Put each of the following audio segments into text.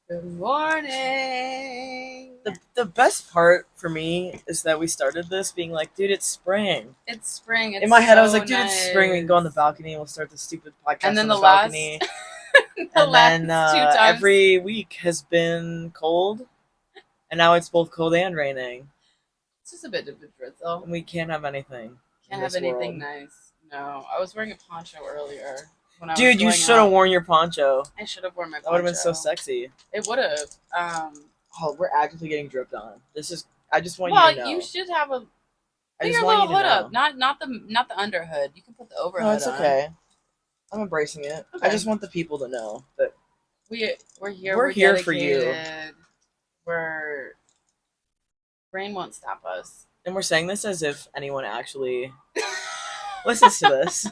Good morning. The best part for me is that we started this being like, dude, it's spring. It's spring. It's In my head, I was so like, dude, it's spring. We can go on the balcony and we'll start the stupid podcast And then on the the balcony. And then last two times. every week has been cold, and now it's both cold and raining. It's just a bit of a drizzle. And we can't have anything. Can't have anything nice. No, I was wearing a poncho earlier. When I was Dude, you going should have out. worn your poncho. I should have worn my poncho. That would have been so sexy. It would have. Oh, we're actively getting dripped on. This is. I just want Well, you to know. you should have a. I Put just your want little you to hood know. up, not the underhood. You can put the overhood. No, it's on. okay. I'm embracing it. Okay. I just want the people to know that we're here. We're here for you. dedicated. We're rain won't stop us. And we're saying this as if anyone actually listens to this.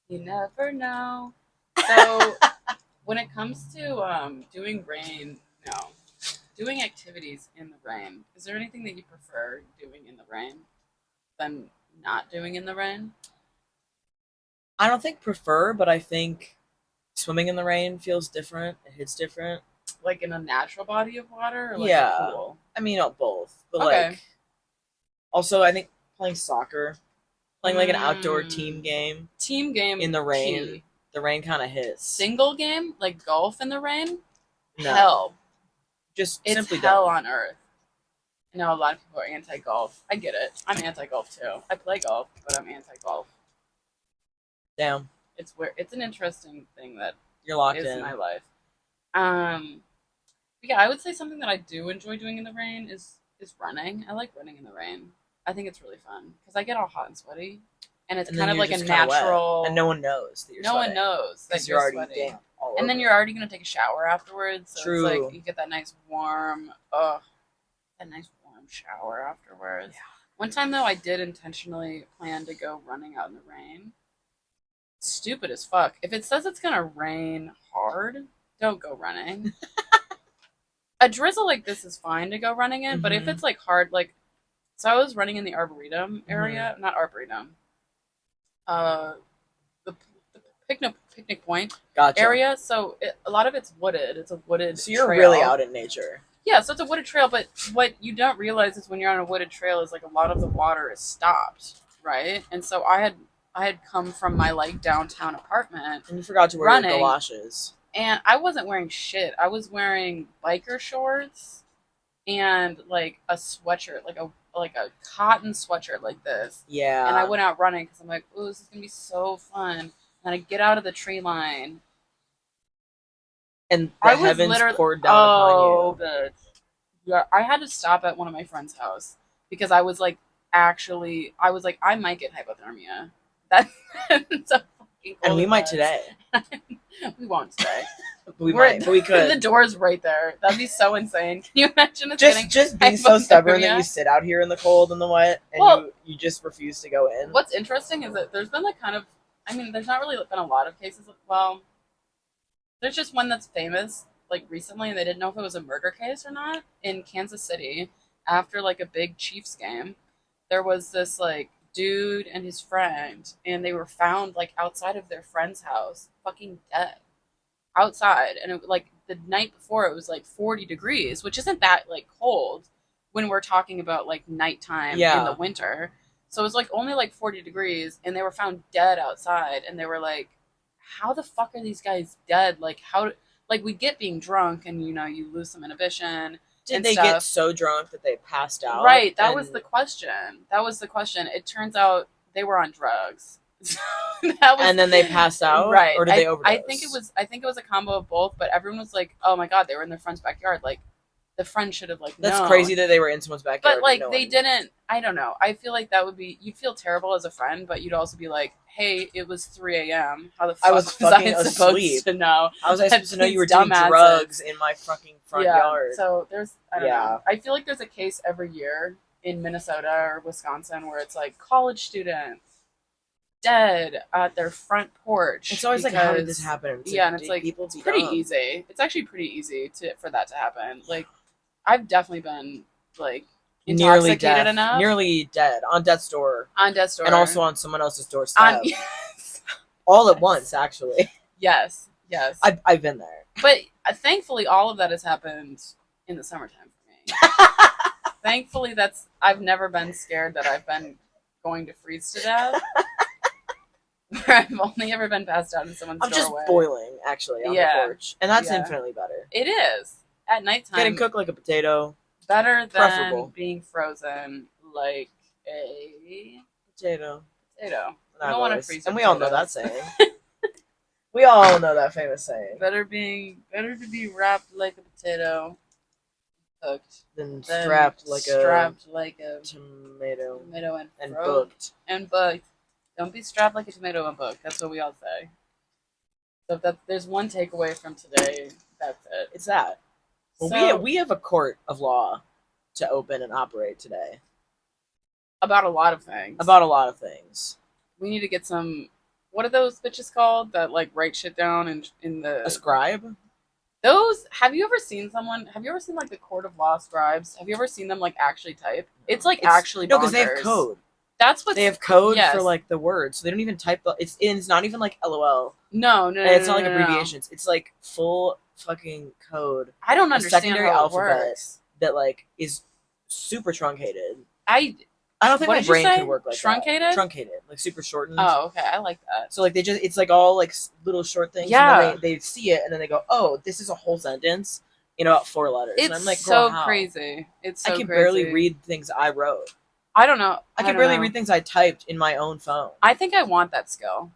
You never know. So, when it comes to doing doing activities in the rain, is there anything that you prefer doing in the rain than not doing in the rain? I don't think prefer, but I think swimming in the rain feels different. It hits different. Like in a natural body of water, or like Yeah. a pool? I mean, both. But Okay. like, also, I think playing soccer, playing like an outdoor team game Team game in the rain, key. the rain kind of hits. Single game like golf in the rain. No. Hell, Just it's simply hell don't. on earth. I know a lot of people are anti-golf. I get it. I'm anti-golf too. I play golf, but I'm anti-golf. Damn, It's weird. It's an interesting thing that you're locked is in. my life. But yeah, I would say something that I do enjoy doing in the rain is running. I like running in the rain. I think it's really fun because I get all hot and sweaty, and it's And kind then of you're like a just kinda wet, natural. and no one knows that you're no one sweating, knows that because you're already sweating. damp all And then over. you're already gonna take a shower afterwards. So True. It's like you get that nice warm, that nice warm shower afterwards. Yeah. One time though, I did intentionally plan to go running out in the rain. Stupid as fuck. If it says it's gonna rain hard, don't go running. A drizzle like this is fine to go running in, but if Mhm. it's like hard, like, so I was running in the Arboretum area, not Arboretum, the picnic point Gotcha. area. So a lot of it's wooded. It's a wooded. So you're trail. really out in nature. Yeah, so it's a wooded trail, but what you don't realize is when you're on a wooded trail is like a lot of the water is stopped, right? And so I had come from my like downtown apartment, And you forgot to wear Running. your galoshes. and I wasn't wearing shit. I was wearing biker shorts and like a sweatshirt, like a cotton sweatshirt like this. Yeah. And I went out running because I'm like, "Ooh, this is gonna be so fun." And I get out of the tree line. And the I was heavens literally poured down upon you. bitch. Yeah, I had to stop at one of my friend's house because I was like, I might get hypothermia. That's so fucking cold. And we it might was. today. We won't today. We We're might, but we The could. door's right there. That'd be so insane. Can you imagine us getting Just being so stubborn that hypothermia? you sit out here in the cold and the wet, and Well, you just refuse to go in. What's interesting is that there's been like there's not really been a lot of cases. Well, there's just one that's famous like recently, and they didn't know if it was a murder case or not in Kansas City after like a big Chiefs game. There was this like dude and his friend, and they were found like outside of their friend's house, fucking dead outside. And it, like the night before, it was like 40 degrees, which isn't that like cold when we're talking about like nighttime in Yeah. the winter. So it was like only like 40 degrees, and they were found dead outside. And they were like, how the fuck are these guys dead? Like, like we get being drunk and you lose some inhibition. Did and they stuff. get so drunk that they passed out? Right, that and- was the question. It turns out they were on drugs. That was, And then they passed out? Right. Or did they overdose? I think it was a combo of both, but everyone was like, "Oh my god, they were in their friend's backyard." Like the friend should have like That's known. crazy that they were in someone's backyard. But like no they one- didn't. I don't know. I feel like that would be. You'd feel terrible as a friend, but you'd also be like, "Hey, it was 3 a.m. How the fuck I was fucking supposed asleep. to know?" How was I supposed to know you were These doing dumbasses. drugs in my fucking front yard? So there's. I don't Yeah. know. I feel like there's a case every year in Minnesota or Wisconsin where it's like college students dead at their front porch. It's always like, how did because- this happen? It's yeah, and it's like people it's be pretty dumb. easy. It's actually pretty easy for that to happen. Like I've definitely been like Nearly intoxicated dead. enough Nearly dead. On death's door. on death's door And also on someone else's doorstep. yes. All at once, actually. Yes, yes. I've been there. But thankfully, all of that has happened in the summertime for me. Thankfully, I've never been scared that I've been going to freeze to death. Where I've only ever been passed out in someone's I'm just doorway. boiling, actually, on the porch. And that's infinitely better. It is. At nighttime. Getting cooked like a potato. Better than preferable. Being frozen like a potato. I don't want to freeze. And we all know that saying. We all know that famous saying. Better to be wrapped like a potato, cooked, than strapped like a tomato and booked. And booked. Don't be strapped like a tomato and booked. That's what we all say. So if there's one takeaway from today, that's it. It's that. Well, we have a court of law to open and operate today. About a lot of things. We need to get some. What are those bitches called that like write shit down in the a scribe? Those. Have you ever seen like the court of law scribes? Have you ever seen them like actually type? It's actually no, because they have code. That's what they have code for like the words. So they don't even type. It's not even like LOL. No. And it's not like abbreviations. It's like full fucking code. I don't understand secondary how it alphabet works. That like is super truncated. I don't think my brain could work like truncated? that. Truncated, like super shortened. Oh, okay, I like that. So like it's like all like little short things. Yeah. And then they see it and then they go, oh, this is a whole sentence in about 4 letters. It's and I'm like, so how? Crazy. It's so I can crazy. barely read things I wrote. I don't know. I can barely read things I typed in my own phone. I think I want that skill.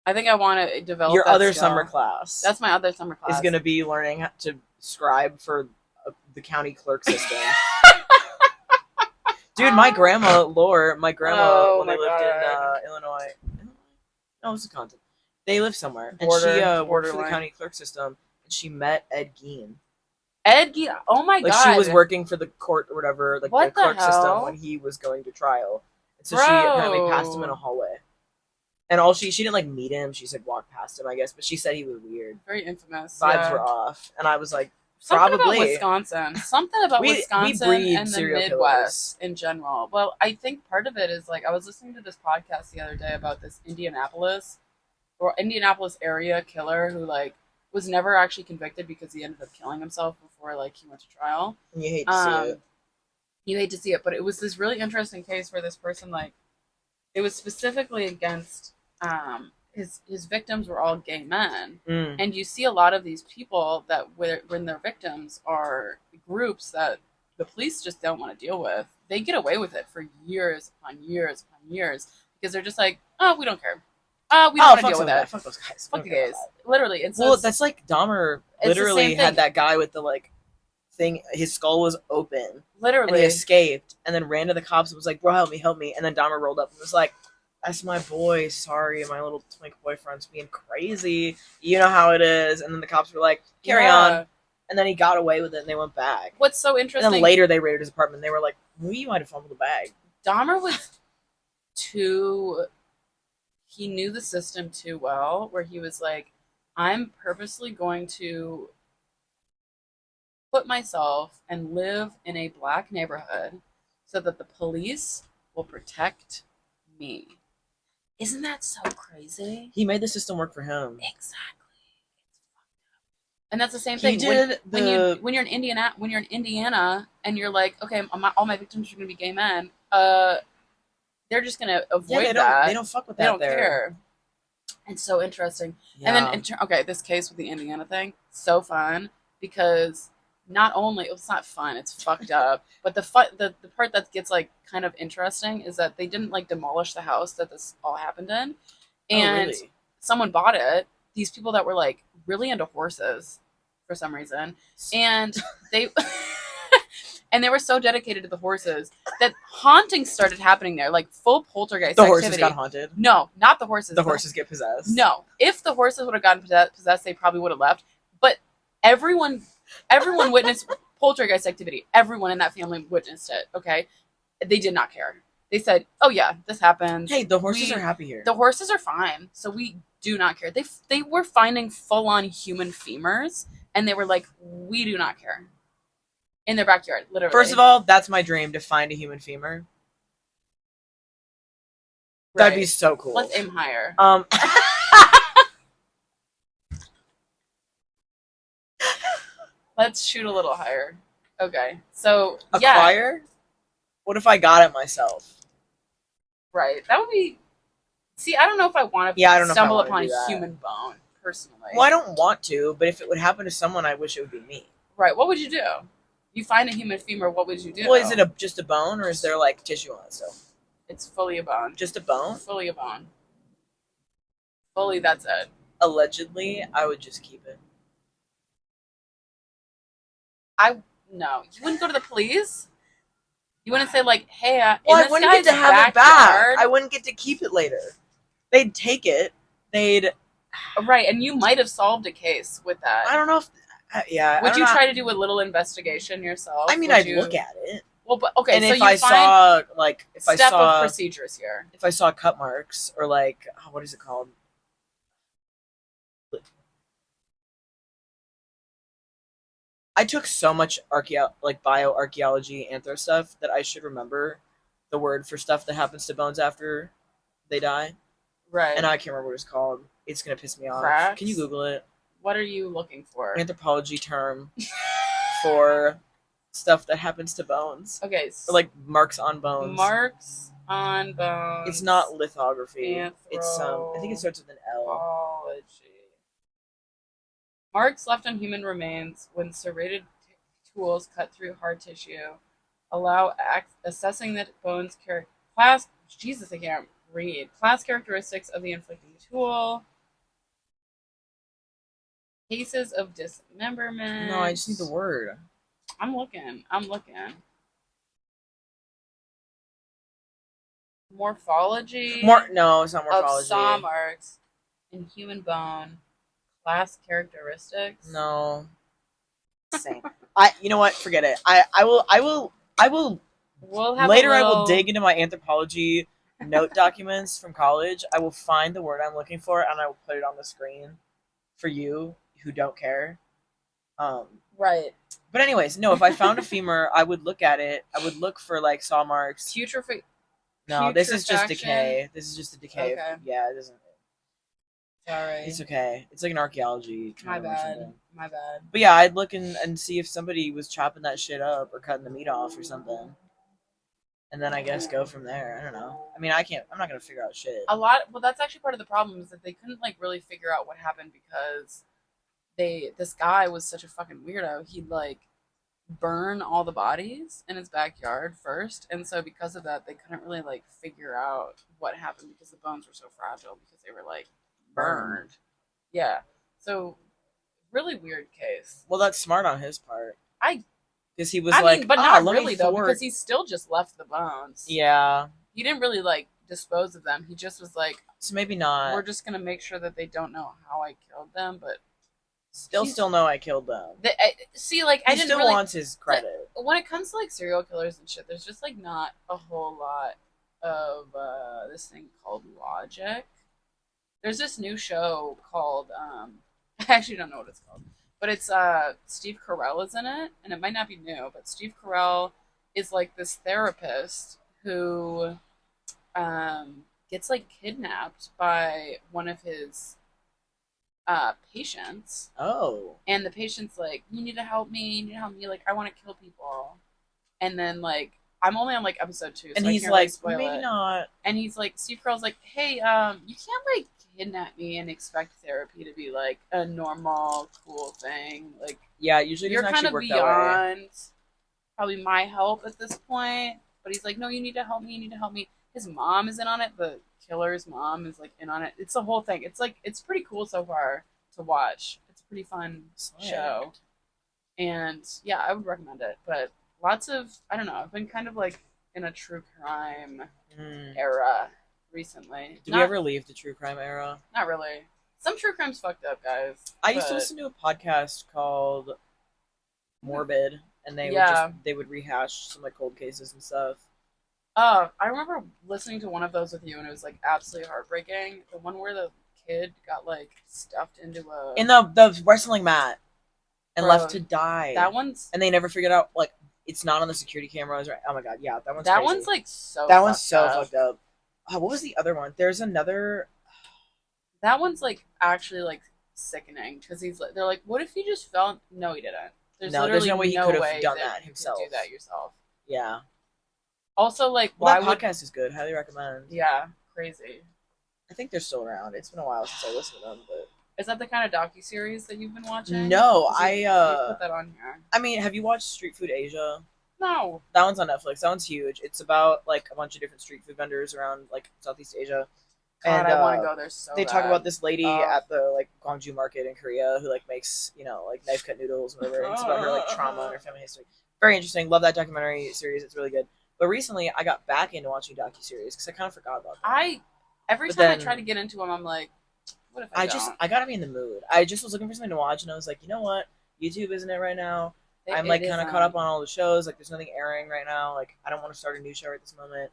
I think I want to develop your that other skill. Summer class. That's my other summer class. Is going to be learning how to scribe for the county clerk system. Dude, my grandma, Laura, when they lived in Illinois. No, Wisconsin. They lived somewhere. And she worked for the county clerk system. And she met Ed Gein. Ed Gein? Oh my god. Like she was working for the court or whatever, like the clerk system when he was going to trial. And so she apparently passed him in a hallway. And she didn't like meet him. She said walk past him, I guess. But she said he was weird. Very infamous. Vibes were off. And I was like, Something probably. About Wisconsin. Something about Wisconsin and the Midwest in general. Well, I think part of it is like I was listening to this podcast the other day about this Indianapolis area killer who like was never actually convicted because he ended up killing himself before like he went to trial. And you hate to see it. You hate to see it, but it was this really interesting case where this person like it was specifically against his victims were all gay men. And you see a lot of these people that when their victims are groups that the police just don't want to deal with, they get away with it for years upon years upon years because they're just like, oh, we don't care. We don't want to deal with that. Fuck those guys. Fuck the gays. Literally. And so that's like Dahmer literally had that guy with the like thing. His skull was open. Literally. And he escaped and then ran to the cops and was like, bro, help me. And then Dahmer rolled up and was like, that's my boy. Sorry, my little twink boyfriend's being crazy. You know how it is. And then the cops were like, carry on. And then he got away with it and they went back. What's so interesting... And then later they raided his apartment and they were like, we might have fumbled the bag. Dahmer was he knew the system too well, where he was like, I'm purposely going to put myself and live in a black neighborhood so that the police will protect me. Isn't that so crazy? He made the system work for him. Exactly. It's fucked up. And that's the same thing. When you're in Indiana and you're like, okay, all my victims are going to be gay men, they're just going to avoid that. They don't fuck with that. They don't care. It's so interesting. Yeah. And then, this case with the Indiana thing, so fun because not only it's not fun, it's fucked up. But the part that gets like kind of interesting is that they didn't like demolish the house that this all happened in, and really? Someone bought it. These people that were like really into horses for some reason, and they and they were so dedicated to the horses that hauntings started happening there, like full poltergeist activity. The horses got haunted? No, not the horses. The horses get possessed? No. If the horses would have gotten possessed, they probably would have left. But everyone witnessed poltergeist activity. Everyone in that family witnessed it, okay? They did not care. They said, oh yeah, this happens. Hey, the horses are happy here. The horses are fine, so we do not care. They were finding full-on human femurs, and they were like, we do not care. In their backyard, literally. First of all, that's my dream, to find a human femur. Right. That'd be so cool. Let's aim higher. Let's shoot a little higher. Okay, so yeah, Acquire? What if I got it myself? right. That would be. See, I don't know if I want to Yeah, I don't know if I stumble wanna upon do a that. human bone personally. Well, I don't want to, but if it would happen to someone, I wish it would be me. Right. What would you do? You find a human femur. What would you do? Well, is it just a bone, or is there like tissue on it still? It's fully a bone. Just a bone? Fully a bone. Fully, that's it. Allegedly, I would just keep it. No. You wouldn't go to the police. You wouldn't say like, "Hey, Well, in I this wouldn't guy's get to have it backyard." back. I wouldn't get to keep it later. They'd take it. They'd. Right, and you might have solved a case with that. I don't know if. Yeah. Would you try to do a little investigation yourself? I mean, I'd look at it. Well, but okay. And so if you I find saw like step of procedures here. if I saw cut marks or like what is it called? I took so much bioarchaeology anthro stuff that I should remember the word for stuff that happens to bones after they die. Right. And I can't remember what it's called. It's gonna piss me off. Cracks? Can you Google it? What are you looking for? Anthropology term for stuff that happens to bones. Okay. Or like marks on bones. Marks on bones. It's not lithography. It's I think it Anthropology. starts with an L. Marks left on human remains when serrated tools cut through hard tissue allow assessing the bone's class. Jesus, I can't read. Class characteristics of the inflicting tool. Cases of dismemberment. No, I just need the word. I'm looking. Morphology. No, it's not morphology. Of saw marks in human bone. Class characteristics. No. Same. You know what? Forget it. I will We'll have later I will dig into my anthropology note documents from college. I will find the word I'm looking for and I will put it on the screen for you who don't care. Right. But anyways, no, if I found a femur, I would look at it. I would look for like saw marks. No, this is just decay. This is just a decay. Okay. Yeah, it doesn't. Sorry. It's okay. It's like an archaeology term. My or bad. something. My bad. But yeah, I'd look and see if somebody was chopping that shit up or cutting the meat off or something. And then I guess go from there. I don't know. I mean, I'm not gonna figure out shit. Well, that's actually part of the problem is that they couldn't like really figure out what happened because this guy was such a fucking weirdo. He'd like burn all the bodies in his backyard first, and so because of that, they couldn't really like figure out what happened because the bones were so fragile because they were like burned. Yeah. So really weird case. Well, that's smart on his part. Because he was but not let really me though, fork. because he still just left the bones. Yeah. He didn't really like dispose of them. He just was like, So maybe not. we're just gonna make sure that they don't know how I killed them, but still know I killed them. See, like He I didn't still really wants his credit. when it comes to like serial killers and shit. There's just like not a whole lot of this thing called logic. There's this new show called I actually don't know what it's called. But it's Steve Carell is in it, and it might not be new, but Steve Carell is like this therapist who gets like kidnapped by one of his patients. Oh. And the patient's like, you need to help me, like I want to kill people. And then like I'm only on like episode 2, And so he's I can't like, really spoil maybe it. not. And he's like, Steve Carell's like, hey, you can't like kidnap me and expect therapy to be like a normal, cool thing. Like, Yeah, usually you're doesn't kind actually of work that way. beyond probably my help at this point. But he's like, no, you need to help me. You need to help me. His mom is in on it. The killer's mom is like in on it. It's the whole thing. It's like it's pretty cool so far to watch. It's a pretty fun show. And yeah, I would recommend it. But lots of I don't know. I've been kind of like in a true crime era recently. Did we ever leave the true crime era? Not really. Some true crime's fucked up, guys. I used to listen to a podcast called Morbid, and they would rehash some like cold cases and stuff. I remember listening to one of those with you, and it was like absolutely heartbreaking. The one where the kid got like stuffed into the wrestling mat and left to die. That one's and they never figured out like it's not on the security cameras. Right? Oh my god, yeah, that one's that crazy. one's like so. That one's so up. fucked up. Oh, what was the other one? There's another. That one's like actually like sickening because they're like, what if he just fell? No, he didn't. There's No, literally there's no way he no could have way done that that you himself. could do that yourself. Yeah. Also, like, Well, why that would? podcast is good. Highly recommend. Yeah, crazy. I think they're still around. It's been a while since I listened to them, but Is that the kind of docuseries that you've been watching? no, 'Cause you put that on here. I mean, have you watched Street Food Asia? No. That one's on Netflix. That one's huge. It's about like a bunch of different street food vendors around like Southeast Asia. God, And I want to go there so they talk bad. about this lady at the like Gwangju market in Korea who like makes, you know, like knife cut noodles and whatever. And it's about her like trauma and her family history. Very interesting. Love that documentary series. It's really good. But recently I got back into watching docuseries because I kind of forgot about them. Every But time I then- try to get into them, I'm like, what if I don't? I gotta be in the mood. I just was looking for something to watch and I was like, you know what? YouTube isn't it right now. I'm like kind of caught up on all the shows. Like there's nothing airing right now. Like I don't want to start a new show at this moment.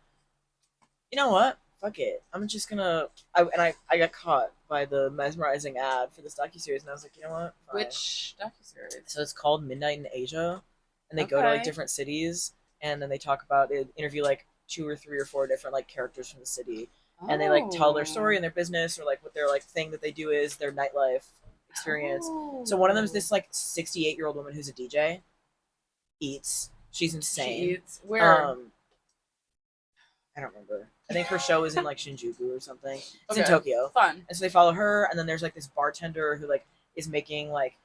You know what? Fuck it. I'm just gonna. I got caught by the mesmerizing ad for this docuseries, and I was like, you know what? Fine. Which docuseries? So it's called Midnight in Asia, and they go to like Okay. different cities, and then they talk about it, interview like 2 or 3 or 4 different like characters from the city, and they like tell their story and their business or like what their like thing that they do is their nightlife experience. So one of them is this like 68-year-old woman who's a DJ. Eats. She's insane. She eats. Where? I don't remember. I think her show is in like Shinjuku or something. It's in Okay. Tokyo. Fun. And so they follow her, and then there's like this bartender who like is making like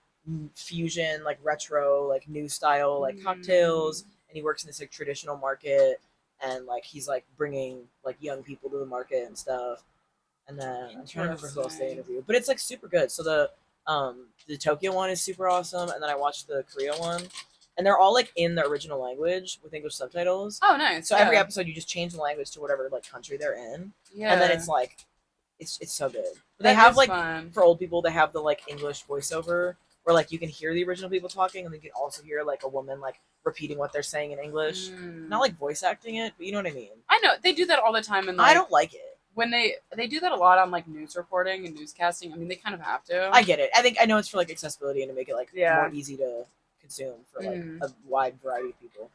fusion, like retro, like new style, like cocktails, and he works in this like traditional market, and like he's like bringing like young people to the market and stuff. And then I'm trying to remember who else they interview, but it's like super good. So the Tokyo one is super awesome, and then I watched the Korea one, and they're all like in the original language with English subtitles. Oh, nice. So every episode you just change the language to whatever like country they're in, Yeah. and then it's like it's so good. But they That have is like fun. for old people they have the like English voiceover where like you can hear the original people talking, and then you can also hear like a woman like repeating what they're saying in English. Not like voice acting it, but you know what I mean. I know they do that all the time, and like, I don't like it. when they do that a lot on like news reporting and newscasting. I mean, they kind of have to. I get it. I know it's for like accessibility and to make it like Yeah. more easy to consume for like Mhm. a wide variety of people.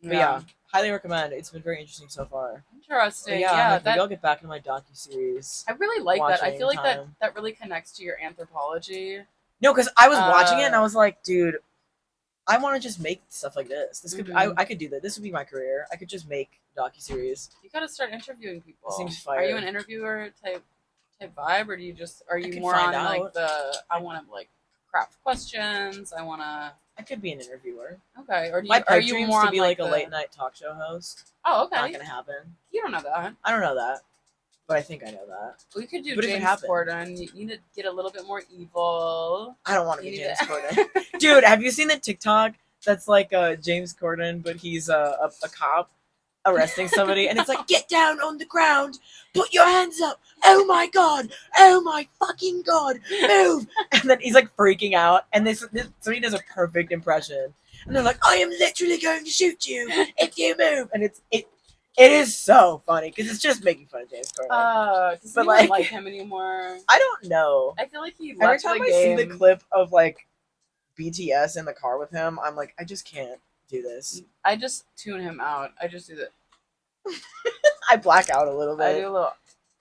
But yeah, highly recommend. It's been very interesting so far. Interesting. But Yeah, like, maybe that I'll get back into my docuseries. I really like that. I watching feel like time. that really connects to your anthropology. No, because I was watching it and I was like, dude, I want to just make stuff like this. This could Mhm. I could do that. This would be my career. I could just make docuseries. You got to start interviewing people. Seems Are you fire. an interviewer type vibe, or do you just are you could more on find like out. the I want to like craft questions? I want to I could be an interviewer. okay, or do you My are pipe you dreams more to on be like a the, late night talk show host. Oh, okay. Not gonna happen. You don't know that. I don't know that, but I think I know that. We could do But if it James happened- Corden. You need to get a little bit more evil. I don't want to You be need James to- Corden. Dude, have you seen the TikTok that's like James Corden, but he's a cop arresting somebody, and it's like, get down on the ground, put your hands up, oh my god, oh my fucking god, move, and then he's like freaking out, and this somebody does a perfect impression, and they're like, I am literally going to shoot you if you move, and it is so funny because it's just making fun of James Corden. Does But, anyone like- like him anymore? I don't know. I feel like he Every left time the I see game. the clip of like BTS in the car with him, I'm like, I just can't do this. I just tune him out. I just do that. I black out a little I bit. do a little.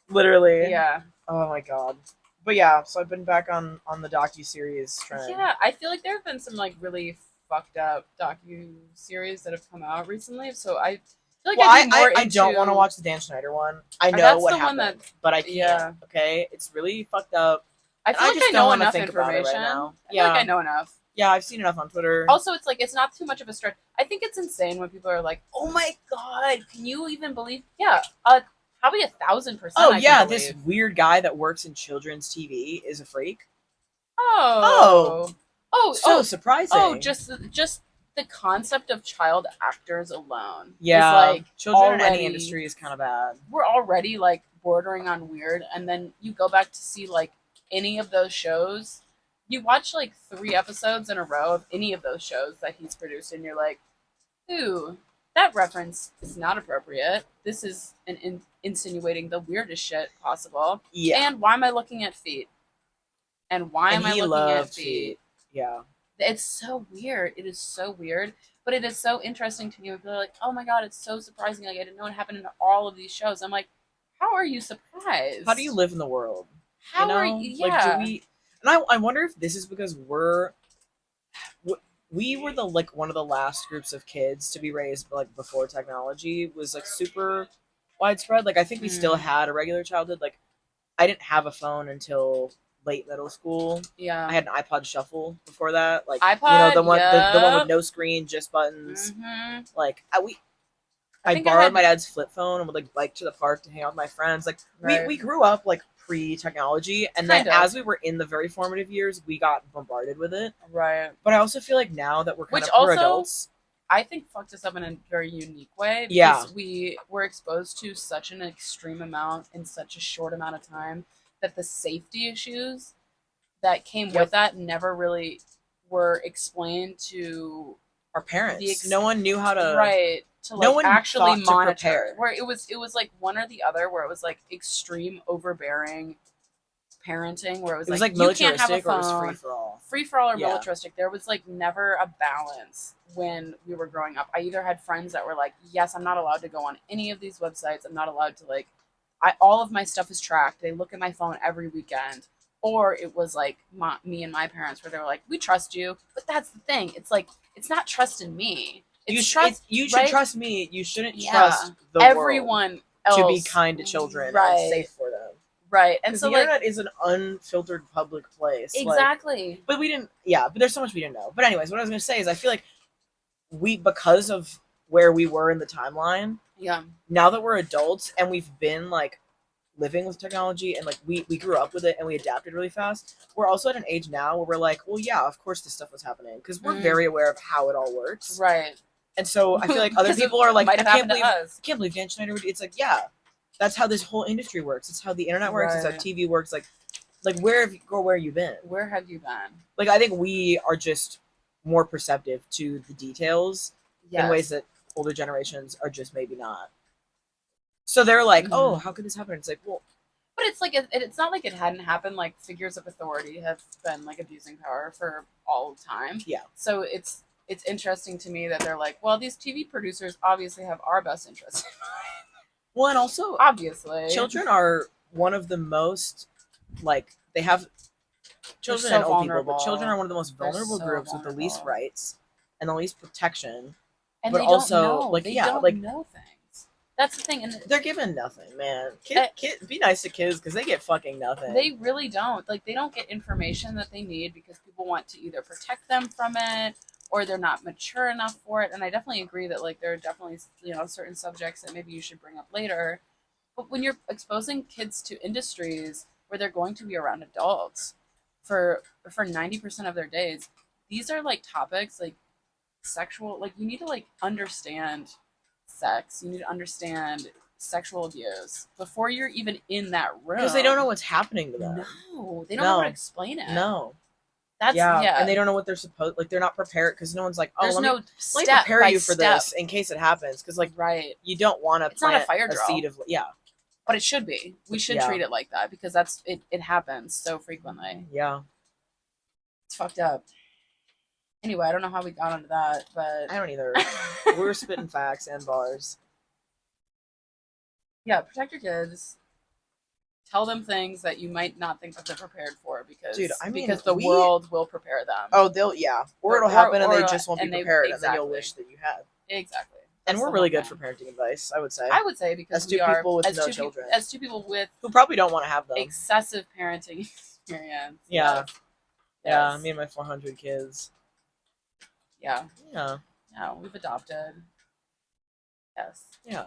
Literally. Yeah. Oh my god. But yeah, so I've been back on the docu-series trend. Yeah, I feel like there have been some like really fucked up docu series that have come out recently. So I feel like Well, I'd be more I don't into- want to watch the Dan Schneider one. I know that's what the one happened, that- but I can't. yeah. Okay, it's really fucked up. I and feel I like just I don't know wanna enough think about it right information. now. I feel like Yeah. I know enough. Yeah, I've seen enough on Twitter. Also, it's like it's not too much of a stretch. I think it's insane when people are like, "Oh my god, can you even believe?" Yeah, probably 1,000%. Oh I yeah, can this believe. weird guy that works in children's TV is a freak. Oh, So surprising. oh, just the concept of child actors alone. yeah, is like children in already- any industry is kind of bad. we're already like bordering on weird, and then you go back to see like any of those shows. You watch like 3 episodes in a row of any of those shows that he's produced, and you're like, ooh, that reference is not appropriate. This is insinuating the weirdest shit possible. Yeah, And why am I looking at feet? And why and am I he looking at loved feet? yeah. It's so weird. It is so weird. But it is so interesting to me when people are like, oh my god, it's so surprising. Like, I didn't know it happened in all of these shows. I'm like, how are you surprised? How do you live in the world? How you know? are you? Yeah. Like, do we? And I wonder if this is because we're we were the like one of the last groups of kids to be raised like before technology was like super widespread. Like I think we still had a regular childhood. Like I didn't have a phone until late middle school. Yeah. I had an iPod Shuffle before that. Like iPod, the one the one with yep. no screen, just buttons. Mm-hmm. Like I I think I borrowed had- my dad's flip phone and would like bike to the park to hang out with my friends. Like Right. we grew up like pre-technology, and then Kind of. as we were in the very formative years, we got bombarded with it. Right. But I also feel like now that we're Which we're also- adults, I think fucked us up in a very unique way. Because Yeah. we were exposed to such an extreme amount in such a short amount of time that the safety issues that came Yep. with that never really were explained to our parents, The ex- no one knew how to. right to like no one actually thought to monitor. prepare. Where it was like one or the other, where it was like extreme overbearing parenting, where it was, It was like like you can't have a militaristic or it was phone. free for all. Free for all or Yeah. militaristic. There was like never a balance when we were growing up. I either had friends that were like, yes, I'm not allowed to go on any of these websites. I'm not allowed to like, all of my stuff is tracked. They look at my phone every weekend. Or it was like me and my parents where they were like, we trust you. But that's the thing. It's like, it's not trust in me. It's You should right? trust me. You shouldn't Yeah. trust the world everyone else to be kind to children Right. and safe for them. Right. And Because so the like internet is an unfiltered public place. Like, exactly. but we didn't. Yeah, but there's so much we didn't know. But anyways, what I was gonna say is, I feel like because of where we were in the timeline, Yeah. now that we're adults and we've been like living with technology and like we grew up with it and we adapted really fast, we're also at an age now where we're like, well, yeah, of course this stuff was happening because we're Mm. very aware of how it all works. Right. And so I feel like other 'Cause it people are like, might I have can't happened to believe us. Dan Schneider would. It's like, yeah, that's how this whole industry works. It's how the internet works. It's how Right. TV works. Like where have you been? Where have you been? Like I think we are just more perceptive to the details in ways that older generations are just maybe not. So they're like, oh, Mhm. how could this happen? It's like, well, But it's like it's not like it hadn't happened. Like figures of authority have been like abusing power for all time. Yeah. So it's interesting to me that they're like, well, these TV producers obviously have our best interests. well, and also Obviously, children are one of the most like they have children so and old people, but vulnerable. children are one of the most They're vulnerable so groups with the least vulnerable. rights and the least protection. and but they also, don't know. like, they yeah, don't like- know things. That's the thing, and They're given nothing, man. Uh, Be nice to kids because they get fucking nothing. they really don't. Like they don't get information that they need because people want to either protect them from it or they're not mature enough for it. And I definitely agree that like there are definitely certain subjects that maybe you should bring up later. But when you're exposing kids to industries where they're going to be around adults for 90% of their days, these are like topics like sexual. Like you need to like understand sex. You need to understand sexual abuse before you're even in that room because they don't know what's happening to them. No, they don't know how to explain it. No. That's and they don't know what they're supposed. Like they're not prepared because no one's like, oh, There's let no me step prepare by you for step. this in case it happens. Because like Right, you don't want to It's not a plant fire drill. seed of but it should be. We should Yeah. treat it like that because that's it. It happens so frequently. yeah. It's fucked up. Anyway, I don't know how we got onto that, but I don't either. We're spitting facts and bars. yeah, protect your kids. Tell them things that you might not think that they're prepared for because Dude, I mean, because the we- world will prepare them. Oh, or it'll happen and or- they just won't be and they- prepared, and then exactly. you'll wish that you had. Exactly. And That's we're the really whole good for thing. parenting advice, I would say. I would say because As two we are people with as no two children. as two people with Who probably don't want to have them. excessive parenting experience. Yeah. Yes. Yeah, Yes. me and my 400 kids. Yeah. Yeah, Yeah. We've adopted. Yes. yeah.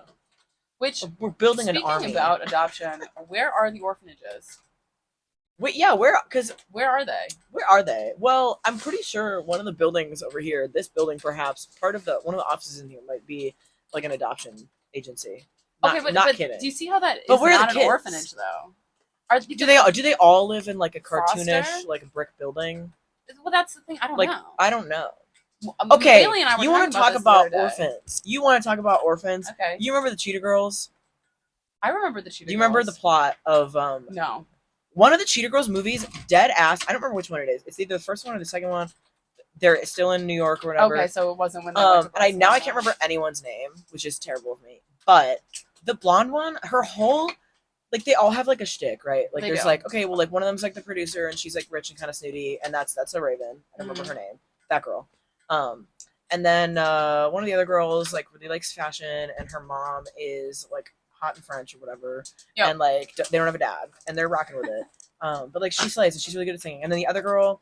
Which We're building an speaking army. about adoption, where are the orphanages? Wait, yeah, where Where are they? are they? Well, I'm pretty sure one of the buildings over here, this building perhaps, one of the offices in here might be like an adoption agency. Okay, but kidding. do you see how that But is where are the not an kids? orphanage though? Are Do they all live in like a cartoonish Foster? like brick building? Well, that's the thing. I don't Like know. I don't know. Okay, Okay, and I were you want to talking talk this the other about day. orphans? You want to talk about orphans? Okay, You remember the Cheetah Girls? I remember the Cheetah Do you remember the Girls. plot of No. one of the Cheetah Girls movies? Dead ass. I don't remember which one it is. It's either the first one or the second one. They're still in New York or whatever. Okay, so it wasn't when they went to And I Barcelona. can't remember anyone's name, which is terrible of me. But the blonde one, her whole like they all have like a shtick, right? Like They there's do. like okay, well like one of them's like the producer and she's like rich and kind of snooty, and that's a Raven. I don't remember her name. That girl. And then one of the other girls like really likes fashion, and her mom is like hot and French or whatever, Yep. and like they don't have a dad, and they're rocking with it. But like she slays, and she's really good at singing. And then the other girl,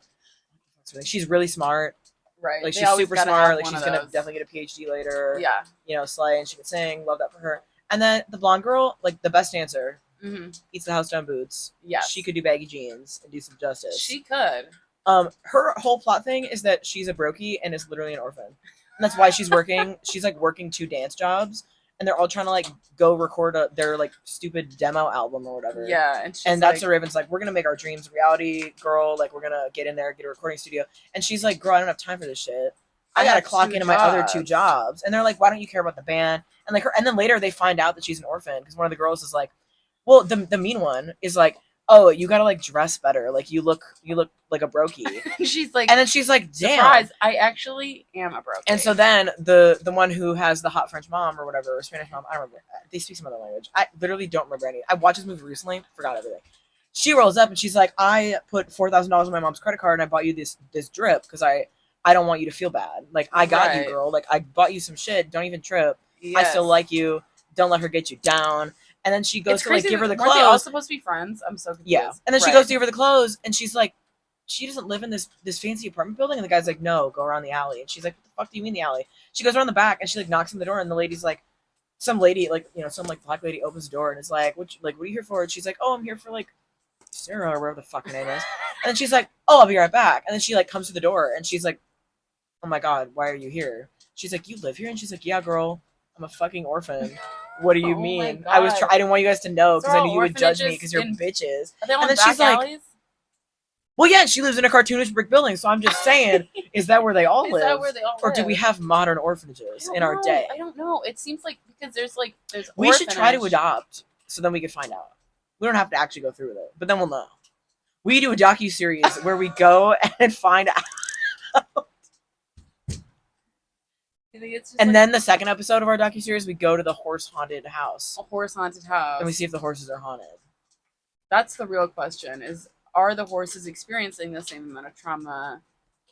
she's really smart. Right. Like They she's always super gotta smart. have Like one she's of gonna those. definitely get a PhD later. Yeah. You know, slay, and she can sing. Love that for her. And then the blonde girl, like the best dancer, Mm-hmm. eats the house down boots. Yes. She could do baggy jeans and do some justice. She could. Her whole plot thing is that she's a brokey and is literally an orphan. And that's why she's working. She's like working 2 dance jobs, and they're all trying to like go record their like stupid demo album or whatever. Yeah, and that's the Raven's like, we're gonna make our dreams reality, girl. Like we're gonna get in there, get a recording studio. And she's like, girl, I don't have time for this shit. I gotta clock into my other 2 jobs. And they're like, why don't you care about the band? And like her, and then later they find out that she's an orphan because one of the girls is like, well, the mean one is like, oh, you gotta like dress better. Like you look like a brokey. She's like, and then she's like, damn. surprise, I actually am a brokey. And so then the one who has the hot French mom or whatever, or Spanish mom, I don't remember. They speak some other language. I literally don't remember any. I watched this movie recently, forgot everything. She rolls up and she's like, I put $4,000 on my mom's credit card and I bought you this drip because I don't want you to feel bad. Like I got you, girl. Like I bought you some shit. Don't even trip. Yes. I still like you. Don't let her get you down. And then she goes to like give her the clothes. Weren't they all supposed to be friends? I'm so confused. Yeah. And then she goes to give her the clothes, and she's like, she doesn't live in this fancy apartment building. And the guy's like, no, go around the alley. And she's like, what the fuck do you mean the alley? She goes around the back, and she like knocks on the door, and the lady's like, some lady, like, you know, some like black lady opens the door and is like, what are you here for? And she's like, oh, I'm here for like Sarah or whatever the fuck her name is. And then she's like, oh, I'll be right back. And then she like comes to the door, and she's like, oh my god, why are you here? She's like, you live here? And she's like, yeah, girl, I'm a fucking orphan. What do you mean? I didn't want you guys to know because I knew you would judge me because you're bitches. Are they all and then she's alleys? like, well, yeah, she lives in a cartoonish brick building. So I'm just saying, is that where they all live? Is that where they all or live? do we have modern orphanages in our day? I don't know. It seems like because there's we should try to adopt so then we can find out. We don't have to actually go through with it, but then we'll know. We do a docuseries where we go and find out. And then the second episode of our docuseries, we go to the horse-haunted house. A horse-haunted house. And we see if the horses are haunted. That's the real question, are the horses experiencing the same amount of trauma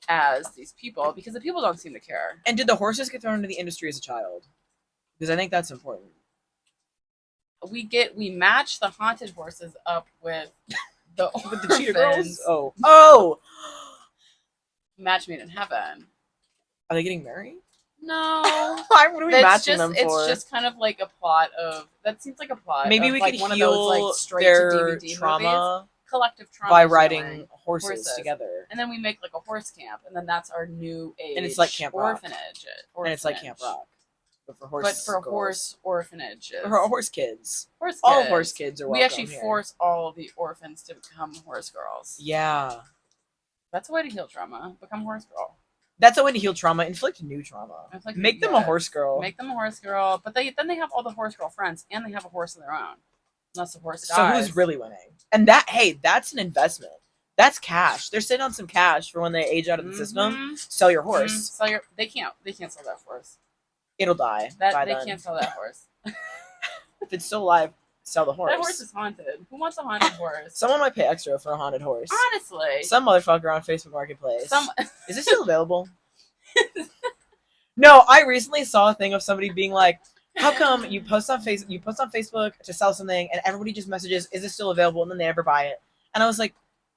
as these people? Because the people don't seem to care. And did the horses get thrown into the industry as a child? Because I think that's important. We match the haunted horses up with the with the cheetah girls? Oh! Match made in heaven. Are they getting married? No. What are we matching them for? It's just kind of like a plot of... That seems like a plot. Maybe we could heal like, straight their to DVD trauma movies. Collective trauma by riding horses together. And then we make like a horse camp, and then that's our new age. And it's like Camp Rock. Orphanage. And it's like Camp Rock. But for horse orphanages. For horse kids. Horse kids. All horse kids are welcome. We actually here. force all of the orphans to become horse girls. Yeah. That's a way to heal trauma. Become horse girl. That's a way to heal trauma. Inflict new trauma. Make them a horse girl. Make them a horse girl. But then they have all the horse girl friends, and they have a horse of their own. Unless the horse dies. So who's really winning? And that's an investment. That's cash. They're sitting on some cash for when they age out of the system. Sell your horse. They can't sell that horse. It'll die. They can't sell that horse. If it's still alive, sell the horse. That horse is haunted. Who wants a haunted horse? Someone might pay extra for a haunted horse. Honestly. Some motherfucker on Facebook Marketplace. Is this still available? No, I recently saw a thing of somebody being like, how come you post on Facebook to sell something and everybody just messages, is this still available? And then they never buy it. And I was like,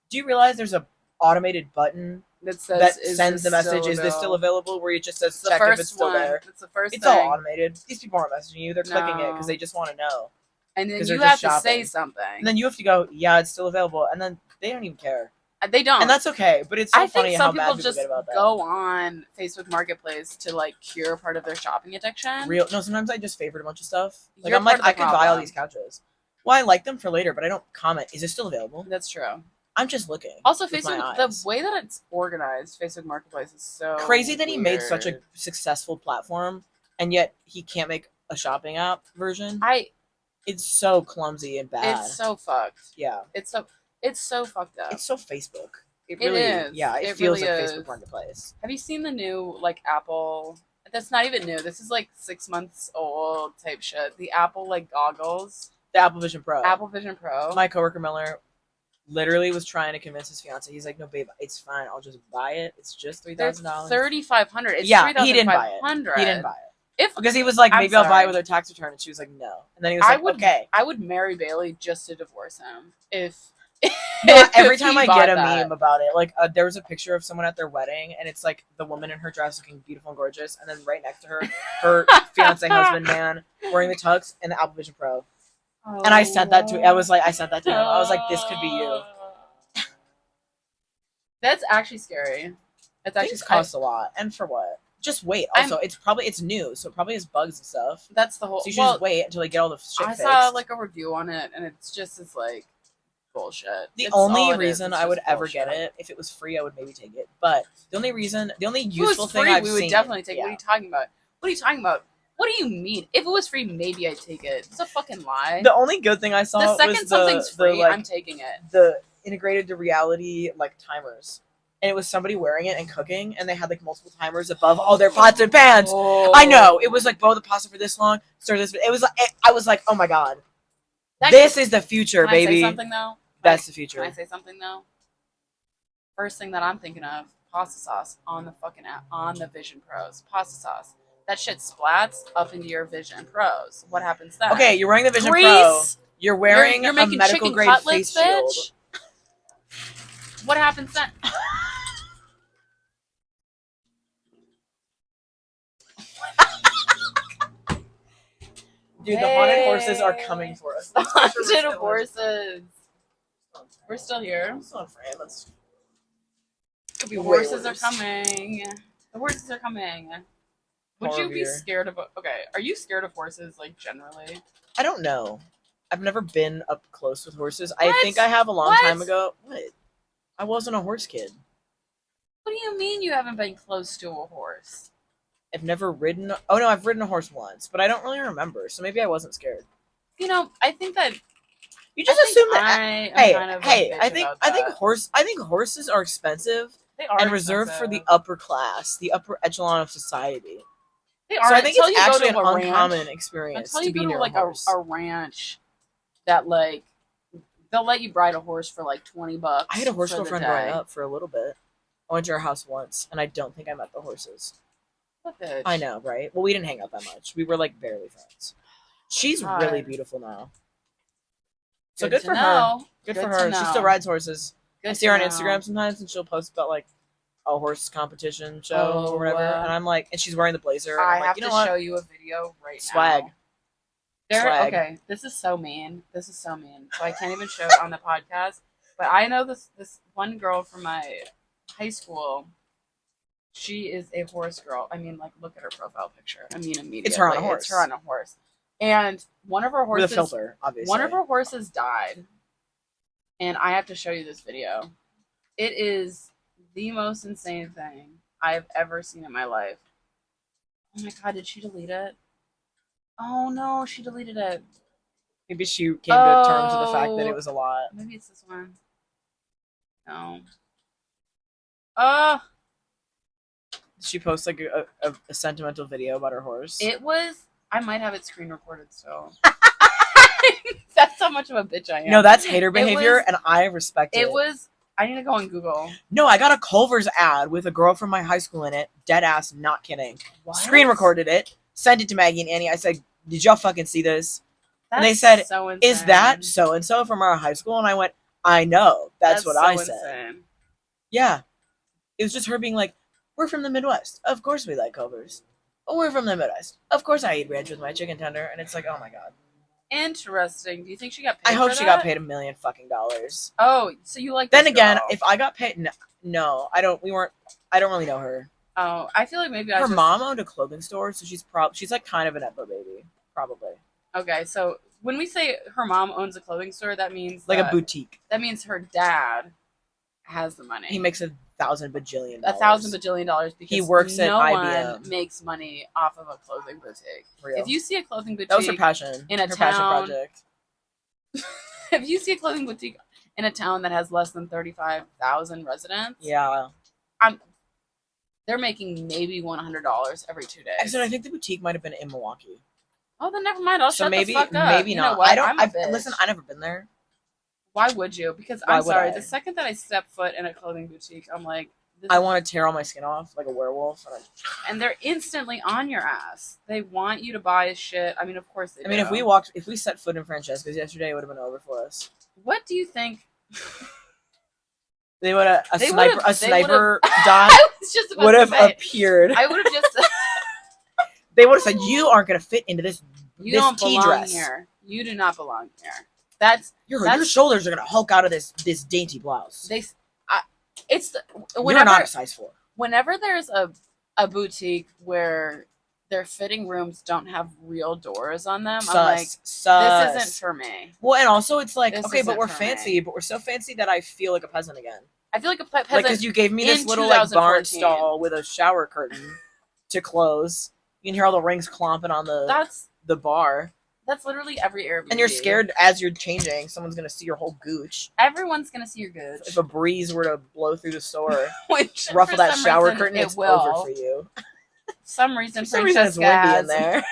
do you realize there's a automated button that sends the message, is this still available? Where it just says check if it's still there. It's the first It's thing. all automated. These people aren't messaging you. They're clicking it because they just want to know. And then you have to say something. And then you have to go, yeah, it's still available. And then they don't even care. They don't. And that's okay. But it's so funny how mad people get about that. Go on Facebook Marketplace to like cure part of their shopping addiction. No, sometimes I just favorite a bunch of stuff. Like I'm like, I could buy all these couches. Well, I like them for later, but I don't comment. Is it still available? That's true. I'm just looking. Also, Facebook, the way that it's organized, Facebook Marketplace is so crazy that he made such a successful platform, and yet he can't make a shopping app version. It's so clumsy and bad. It's so fucked. Yeah. It's so fucked up. It's so Facebook. It really is. Yeah, it feels like Facebook Marketplace. Have you seen the new like Apple? That's not even new. This is like 6 months old type shit. The Apple like goggles. The Apple Vision Pro. Apple Vision Pro. My coworker Miller literally was trying to convince his fiance. He's like, no, babe, it's fine. I'll just buy it. It's just $3,000. $3,500. It's Yeah, he didn't buy it. $3,500. He didn't buy it. If Because he was like, I'm maybe I'll buy sorry. it with her tax return. And she was like, no. And then he was like, okay. I would marry Bailey just to divorce him. No, every if time he I bought get a that. meme about it, like there was a picture of someone at their wedding, and it's like the woman in her dress looking beautiful and gorgeous, and then right next to her, her fiance, husband, man wearing the tux and the Apple Vision Pro. Oh. And I sent that to. I sent that to him. I was like, this could be you. That's actually scary. It's actually Things cost a lot, and for what? Just wait. Also, it's new, so it probably has bugs and stuff. That's the whole. So you should just wait until they get all the shit fixed. I saw like a review on it, and it's like bullshit. The only reason I would ever get it, if it was free, I would maybe take it. But the only useful thing I've seen, we would definitely take it. What are you talking about? What are you talking about? What do you mean? If it was free, maybe I'd take it. It's a fucking lie. The only good thing I saw the second was something's free, like, I'm taking it. The integrated to reality like timers. And it was somebody wearing it and cooking, and they had like multiple timers above all their pots and pans. Oh. I know. It was like boil the pasta for this long, stir this. It was like I was like, oh my god, this is the future, can baby. I say something though? That's the future. Can I say something though? First thing that I'm thinking of, pasta sauce on the fucking app, on the Vision Pros. Pasta sauce. That shit splats up into your Vision Pros. What happens then? Okay, you're wearing the Vision Grease. Pro. You're wearing you're a making medical grade cutlets, face shield. What happens then? Dude, the haunted horses are coming for us. The haunted horses. We're still here. I'm still on frame. Let's. The horses are coming. The horses are coming. Would you be scared of? Okay, are you scared of horses like generally? I don't know. I've never been up close with horses. What? I think I have a long What? time ago. What? I wasn't a horse kid. What do you mean you haven't been close to a horse? I've never ridden. Oh no, I've ridden a horse once, but I don't really remember. So maybe I wasn't scared. You know, I think that you just assume that. I think horses are expensive and reserved for the upper class, the upper echelon of society. They are. So I think it's actually an ranch, uncommon experience until you to be go near to like a horse. a ranch that like they'll let you ride a horse for like $20. I had a horse girlfriend growing up for a little bit. I went to her house once, and I don't think I met the horses. What bitch? I know, right? Well, we didn't hang out that much. We were like barely friends. She's really beautiful now. So good for her. Good for her. She still rides horses. I see her on Instagram sometimes, and she'll post about like a horse competition show or whatever. And I'm like, and she's wearing the blazer. And I'm like, have to show you a video right Swag. now. Swag. Okay, this is so mean. So I can't even show it on the podcast. But I know this one girl from my high school. She is a horse girl. I mean, like, look at her profile picture. I mean, immediately. It's her on a horse. It's her on a horse. And one of her horses... With a filter, obviously. One of her horses died. And I have to show you this video. It is the most insane thing I've ever seen in my life. Oh my god, did she delete it? Oh no, she deleted it. Maybe she came to terms with the fact that it was a lot. Maybe it's this one. No. She posts like a sentimental video about her horse. It was. I might have it screen recorded still. That's how much of a bitch I am. No, that's hater behavior, and I respect it. It was. I need to go on Google. No, I got a Culver's ad with a girl from my high school in it. Dead ass, not kidding. What? Screen recorded it, sent it to Maggie and Annie. I said, "Did y'all fucking see this?" That's and they said, so insane. "Is that so and so from our high school?" And I went, "I know. That's what I said." Insane. Yeah, it was just her being like, "We're from the Midwest. Of course we like Culver's. Oh, we're from the Midwest. Of course I eat ranch with my chicken tender." And it's like, oh my god. Interesting. Do you think she got paid? I hope for she that? got paid $1 million fucking dollars. Oh, so you like? Then this again, girl. if I got paid, no, I don't. I don't really know her. Oh, I feel like maybe her mom owned a clothing store, so she's like kind of an Epo baby, probably. Okay, so when we say her mom owns a clothing store, that means like a boutique. That means her dad has the money. He makes $1,000 bajillion. $1,000 bajillion because he works at IBM. No one makes money off of a clothing boutique. Real. If you see a clothing boutique, that was her passion. In a her town, passion project. If you see a clothing boutique in a town that has less than 35,000 residents, yeah, they're making maybe $100 every 2 days. I said I think the boutique might have been in Milwaukee. Oh, then never mind. I'll shut maybe, the fuck up. Maybe you not. Know what? I don't. Listen, I've never been there. Why would you? Because Why I'm would sorry, I? the second that I step foot in a clothing boutique, I'm like, I want to tear all my skin off like a werewolf. and they're instantly on your ass. They want you to buy shit. I mean, of course they do. I mean, if we set foot in Francesca's yesterday, it would have been over for us. What do you think? They would have They a sniper dot I was just about would to have say, appeared. I would have just. They would have said, "You aren't going to fit into this You this don't tea belong dress. here. You do not belong here." That's Your shoulders are going to hulk out of this dainty blouse. they. It's You're whenever not a size 4. whenever there's a boutique where their fitting rooms don't have real doors on them, I'm like, this isn't for me. Well, and also it's like, This okay, but isn't we're for fancy, me. but we're so fancy that I feel like a peasant again. I feel like a peasant. Like, because you gave me this in little like barn 2014. stall with a shower curtain to close. You can hear all the rings clomping on the bar, That's literally every Airbnb. and you're scared as you're changing, someone's gonna see your whole gooch. Everyone's gonna see your gooch. If a breeze were to blow through the store, Which, ruffle for that some shower reason, curtain, it it's will. over for you. For some reason, For some reason, it's Francesca windy in has- there.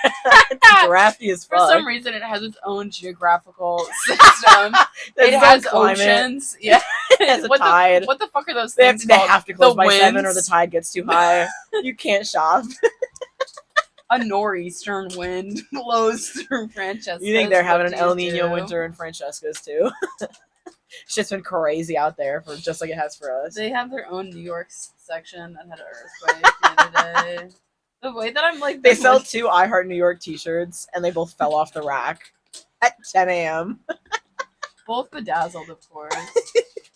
It's drafty as For fuck. some reason, it has its own geographical system. There's It no has climate. oceans. Yeah, It has a what tide. what the fuck are those They things have, they called? have to close The by 7 or winds? the tide gets too high. You can't shop. A nor'eastern wind blows through Francesca. You think they're having an El Nino winter in Francesca's too? Shit's been crazy out there for just like it has for us. They have their own New York section that had an earthquake the other day. The way that I'm like, They sell 2 I Heart New York t-shirts and they both fell off the rack at 10 a.m. both bedazzled, of course.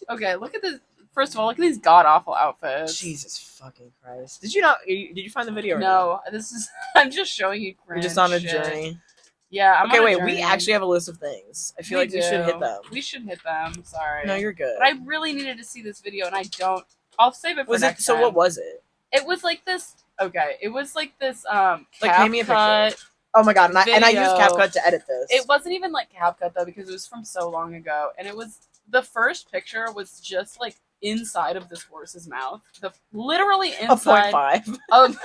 Okay, look at this. First of all, look at these god awful outfits. Jesus fucking Christ! Did you find the video? Or No, this is. I'm just showing you. We're just on a shit. journey. Yeah. I'm Okay, on a wait. journey. We actually have a list of things. I feel like we should do. hit them. We should hit them. Sorry. No, you're good. But I really needed to see this video, and I don't. I'll save it for Was it? next So time. what was it? It was like this. Okay, it was like this. Like, paint me a picture. CapCut. Oh my god! And I used Video. CapCut to edit this. It wasn't even like CapCut though, because it was from so long ago, and it was the first picture was just like inside of this horse's mouth. Literally a inside 0.5. of.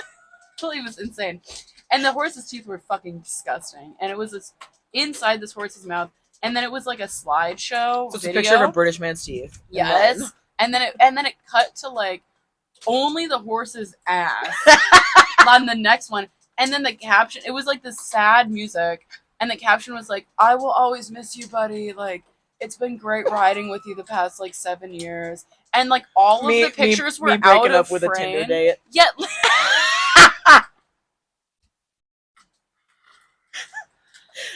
It was insane, and the horse's teeth were fucking disgusting, and it was this inside this horse's mouth, and then it was like a slideshow. So it's video. a picture of a British man's teeth. Yes, and then it cut to like only the horse's ass on the next one, and then the caption. It was like this sad music, and the caption was like, "I will always miss you, buddy. Like it's been great riding with you the past like 7 years." And like all of the pictures were me out breaking of up with frame. a Tinder date. Yeah.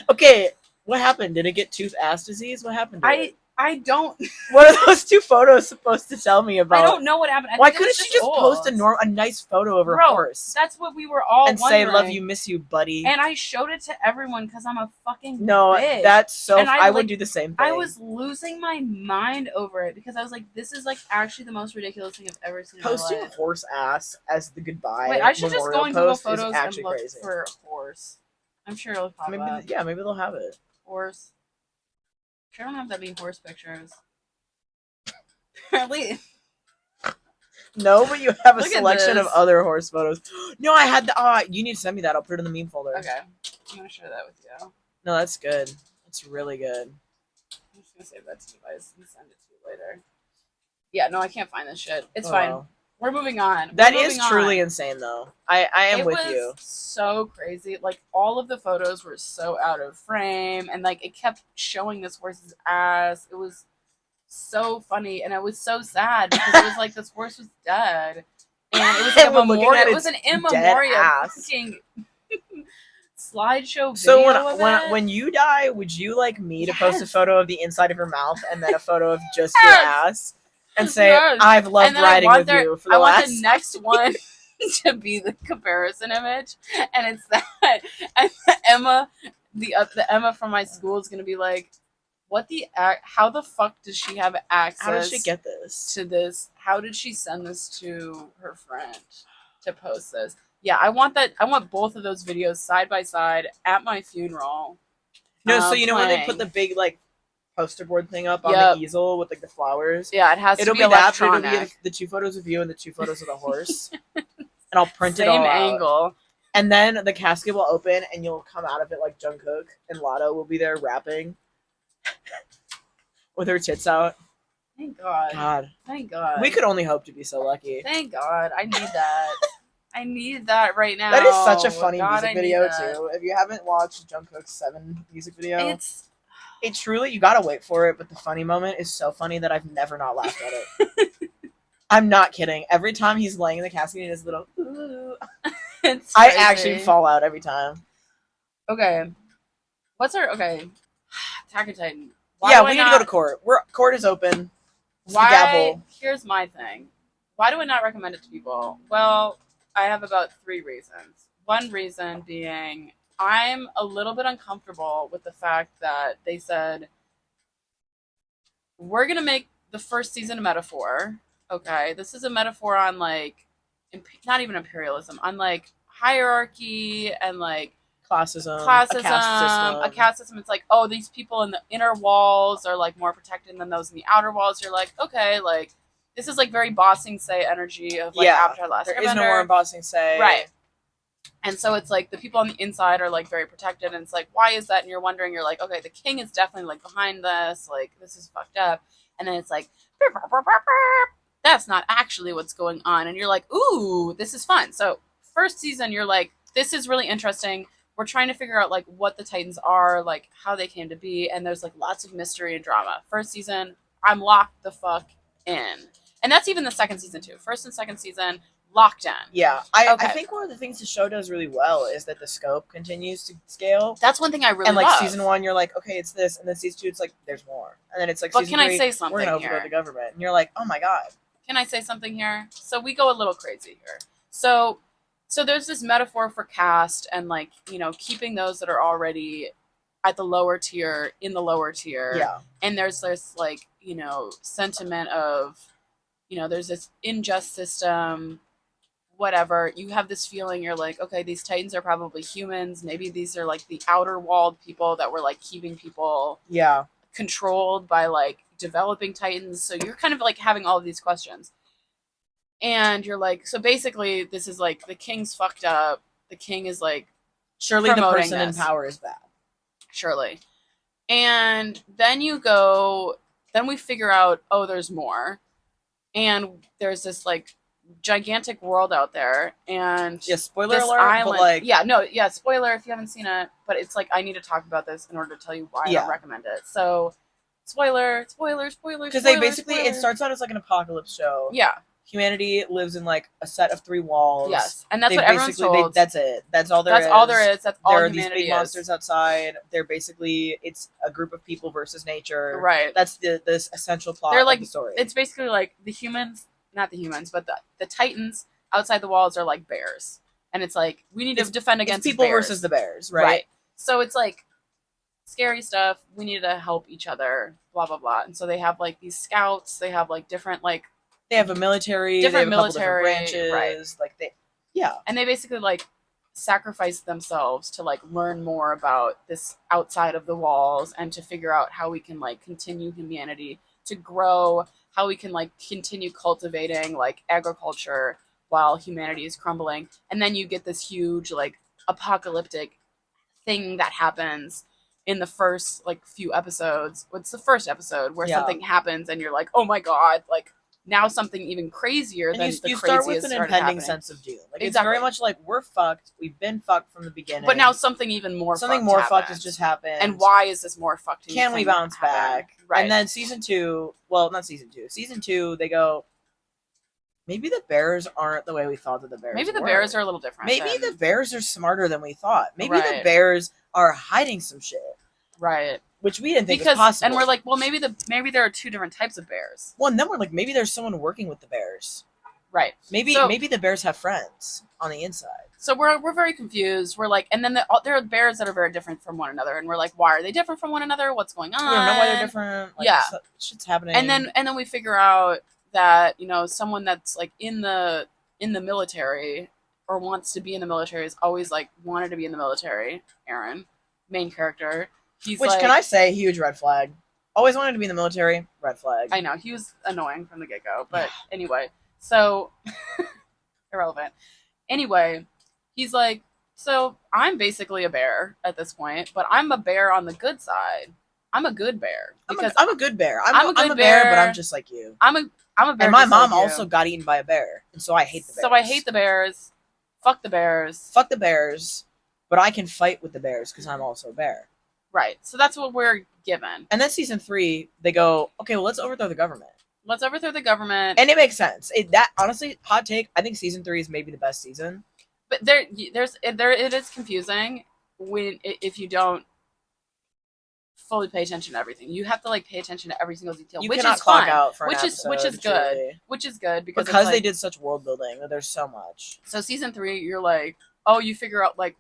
Okay, what happened? Did it get tooth ass disease? What happened to it? I don't What are those 2 photos supposed to tell me about? I don't know what happened. Why think it was couldn't she just old. post a nice photo of her Bro, horse That's what we were all and say wondering. "Love you, miss you, buddy"? And I showed it to everyone because I'm a fucking No, bitch. that's so. And I, I would like, do the same thing. I was losing my mind over it because I was like, this is like actually the most ridiculous thing I've ever seen in posting my life. horse ass as the goodbye. Wait, I should just memorial go on Google post is Photos and actually look crazy. for horse. I'm sure it'll pop Maybe, up. yeah, maybe they'll have it. Horse. Sure, don't have that many horse pictures. Apparently, No, but you have a Look at selection of this. other horse photos. No, I had the. You need to send me that. I'll put it in the meme folder. okay. I'm gonna share that with you. No, that's good. That's really good. I'm just gonna save that to device and send it to you later. Yeah, no, I can't find this shit. It's Oh, fine. well. We're moving on. That We're is moving truly on. insane, though. I am It with was you. so crazy. Like all of the photos were so out of frame, and like it kept showing this horse's ass. It was so funny, and it was so sad because it was like this horse was dead, and it was like a And we're looking memorial. at It was an its in dead memoriam ass. fucking slideshow video. So of it. when you die, would you like me to post a Yes. photo of the inside of your mouth and then a photo of just your Yes. ass and say Yes. I've loved And then riding with you for the I want last? the next one to be the comparison image, and it's that. And Emma, the Emma from my school is gonna be like, "What the? How the fuck does she have access? How did she get this? to this? How did she send this to her friend to post this?" Yeah, I want that. I want both of those videos side by side at my funeral. No, so you know when they playing. put the big like poster board thing up on Yep. the easel with like the flowers. Yeah, it has It'll to be be that, but it'll electronic. be the 2 photos of you and the 2 photos of the horse, and I'll print it Same all out. angle. And then the casket will open, and you'll come out of it like Jungkook, and Lotto will be there rapping. with her tits out. Thank God. God, Thank God. we could only hope to be so lucky. Thank God. I need that. I need that right now. That is such a funny God, music video too. If you haven't watched Jungkook's 7 music video, it truly, you gotta wait for it. But the funny moment is so funny that I've never not laughed at it. I'm not kidding. Every time he's laying in the casket, he does a little ooh. I actually fall out every time. Okay. Attack on Titan. Yeah, we need to go to court. Court is open. It's the gavel. Here's my thing. Why do I not recommend it to people? Well, I have about 3 reasons. One reason being I'm a little bit uncomfortable with the fact that they said, we're going to make the first season a metaphor. Okay, this is a metaphor on, like, not even imperialism, on, like, hierarchy and, like, classism, a caste system. It's like, oh, these people in the inner walls are, like, more protected than those in the outer walls. You're like, okay, like, this is, like, very Bossing Say energy of, like, Avatar Last Airbender. There is no more Bossing Say. Right. And so it's like the people on the inside are, like, very protected, and it's like, why is that? And you're wondering, you're like, okay, the king is definitely, like, behind this, like, this is fucked up. And then it's like, that's not actually what's going on. And you're like, ooh, this is fun. So first season, you're like, this is really interesting. We're trying to figure out, like, what the Titans are, like, how they came to be, and there's, like, lots of mystery and drama. First season, I'm locked the fuck in. And that's even the second season, too. First and second season, locked in. Yeah. I think one of the things the show does really well is that the scope continues to scale. That's one thing I really love. And, like, love. season 1, you're like, okay, it's this. And then season 2, it's like, there's more. And then it's like, but season can 3, I say something we're going to overthrow the government. And you're like, oh, my God. Can I say something here? So we go a little crazy here. So there's this metaphor for caste and, like, you know, keeping those that are already at the lower tier in the lower tier. Yeah. And there's this, like, you know, sentiment of, you know, there's this unjust system, whatever. You have this feeling, you're like, okay, these Titans are probably humans. Maybe these are, like, the outer walled people that were, like, keeping people controlled by, like, developing Titans. So you're kind of, like, having all of these questions. And you're like, so basically this is, like, the king's fucked up. The king is, like, surely the person in power is bad. Surely. And then then we figure out, oh, there's more. And there's this, like, gigantic world out there, and spoiler alert, island, but, like, spoiler if you haven't seen it, but it's like, I need to talk about this in order to tell you why I don't recommend it. So spoiler, because they basically, it starts out as, like, an apocalypse show. Yeah. Humanity lives in, like, a set of 3 walls. Yes, and that's what everyone's told. That's it. That's all there is. That's all there is. That's all there are humanity these big monsters outside. They're basically, it's a group of people versus nature. Right. That's this essential plot They're, like, of the story. It's basically like not the humans, but the Titans outside the walls are like bears. And it's like, we need to defend against people bears. versus the bears, right? So it's like scary stuff. We need to help each other, blah, blah, blah. And so they have, like, these scouts. They have, like, different, like... They have a military. Different they have military. A couple different branches. Right. Like, And they basically, like, sacrifice themselves to, like, learn more about this outside of the walls and to figure out how we can, like, continue humanity to grow, how we can, like, continue cultivating, like, agriculture while humanity is crumbling. And then you get this huge, like, apocalyptic thing that happens in the first, like, few episodes. It's the first episode where something happens and you're like, oh my God, like, now something even crazier than the craziest start with an impending sense of doom. Like, it's very much like, we're fucked. We've been fucked from the beginning. But now something even more fucked has just happened. And why is this more fucked? Can we bounce back? Right. And then season 2, well, not season 2. Season 2, they go, maybe the bears aren't the way we thought that the bears were. Maybe the bears are a little different. Maybe the bears are smarter than we thought. Maybe the bears are hiding some shit. Right. Which we didn't think was possible. And we're like, well, maybe there are 2 different types of bears. Well, and then we're like, maybe there's someone working with the bears. Right. Maybe the bears have friends on the inside. So we're very confused. We're like, and then there are bears that are very different from one another, and we're like, why are they different from one another? What's going on? We don't know why they're different. Like, shit's happening. And then we figure out that, you know, someone that's, like, in the military or wants to be in the military is always, like, wanted to be in the military. Aaron, main character. Which, can I say, huge red flag. Always wanted to be in the military, red flag. I know, he was annoying from the get-go, but anyway. So, irrelevant. Anyway, he's like, so I'm basically a bear at this point, but I'm a bear on the good side. I'm a good bear because I'm a good bear. I'm a good a bear, bear. but I'm just like you. I'm a bear. And my just mom like you. also got eaten by a bear, and so I hate the bears. So I hate the bears. Fuck the bears. Fuck the bears, but I can fight with the bears because I'm also a bear. Right. So that's what we're given. And then season 3, they go, okay, well, let's overthrow the government. Let's overthrow the government. And it makes sense. That honestly, hot take. I think season 3 is maybe the best season. But it is confusing if you don't fully pay attention to everything. You have to like pay attention to every single detail, You which cannot is clock fine. out for an which episode, is good. truly. Which is good because they like, did such world building that there's so much. So season 3, you're like, oh, you fygure out like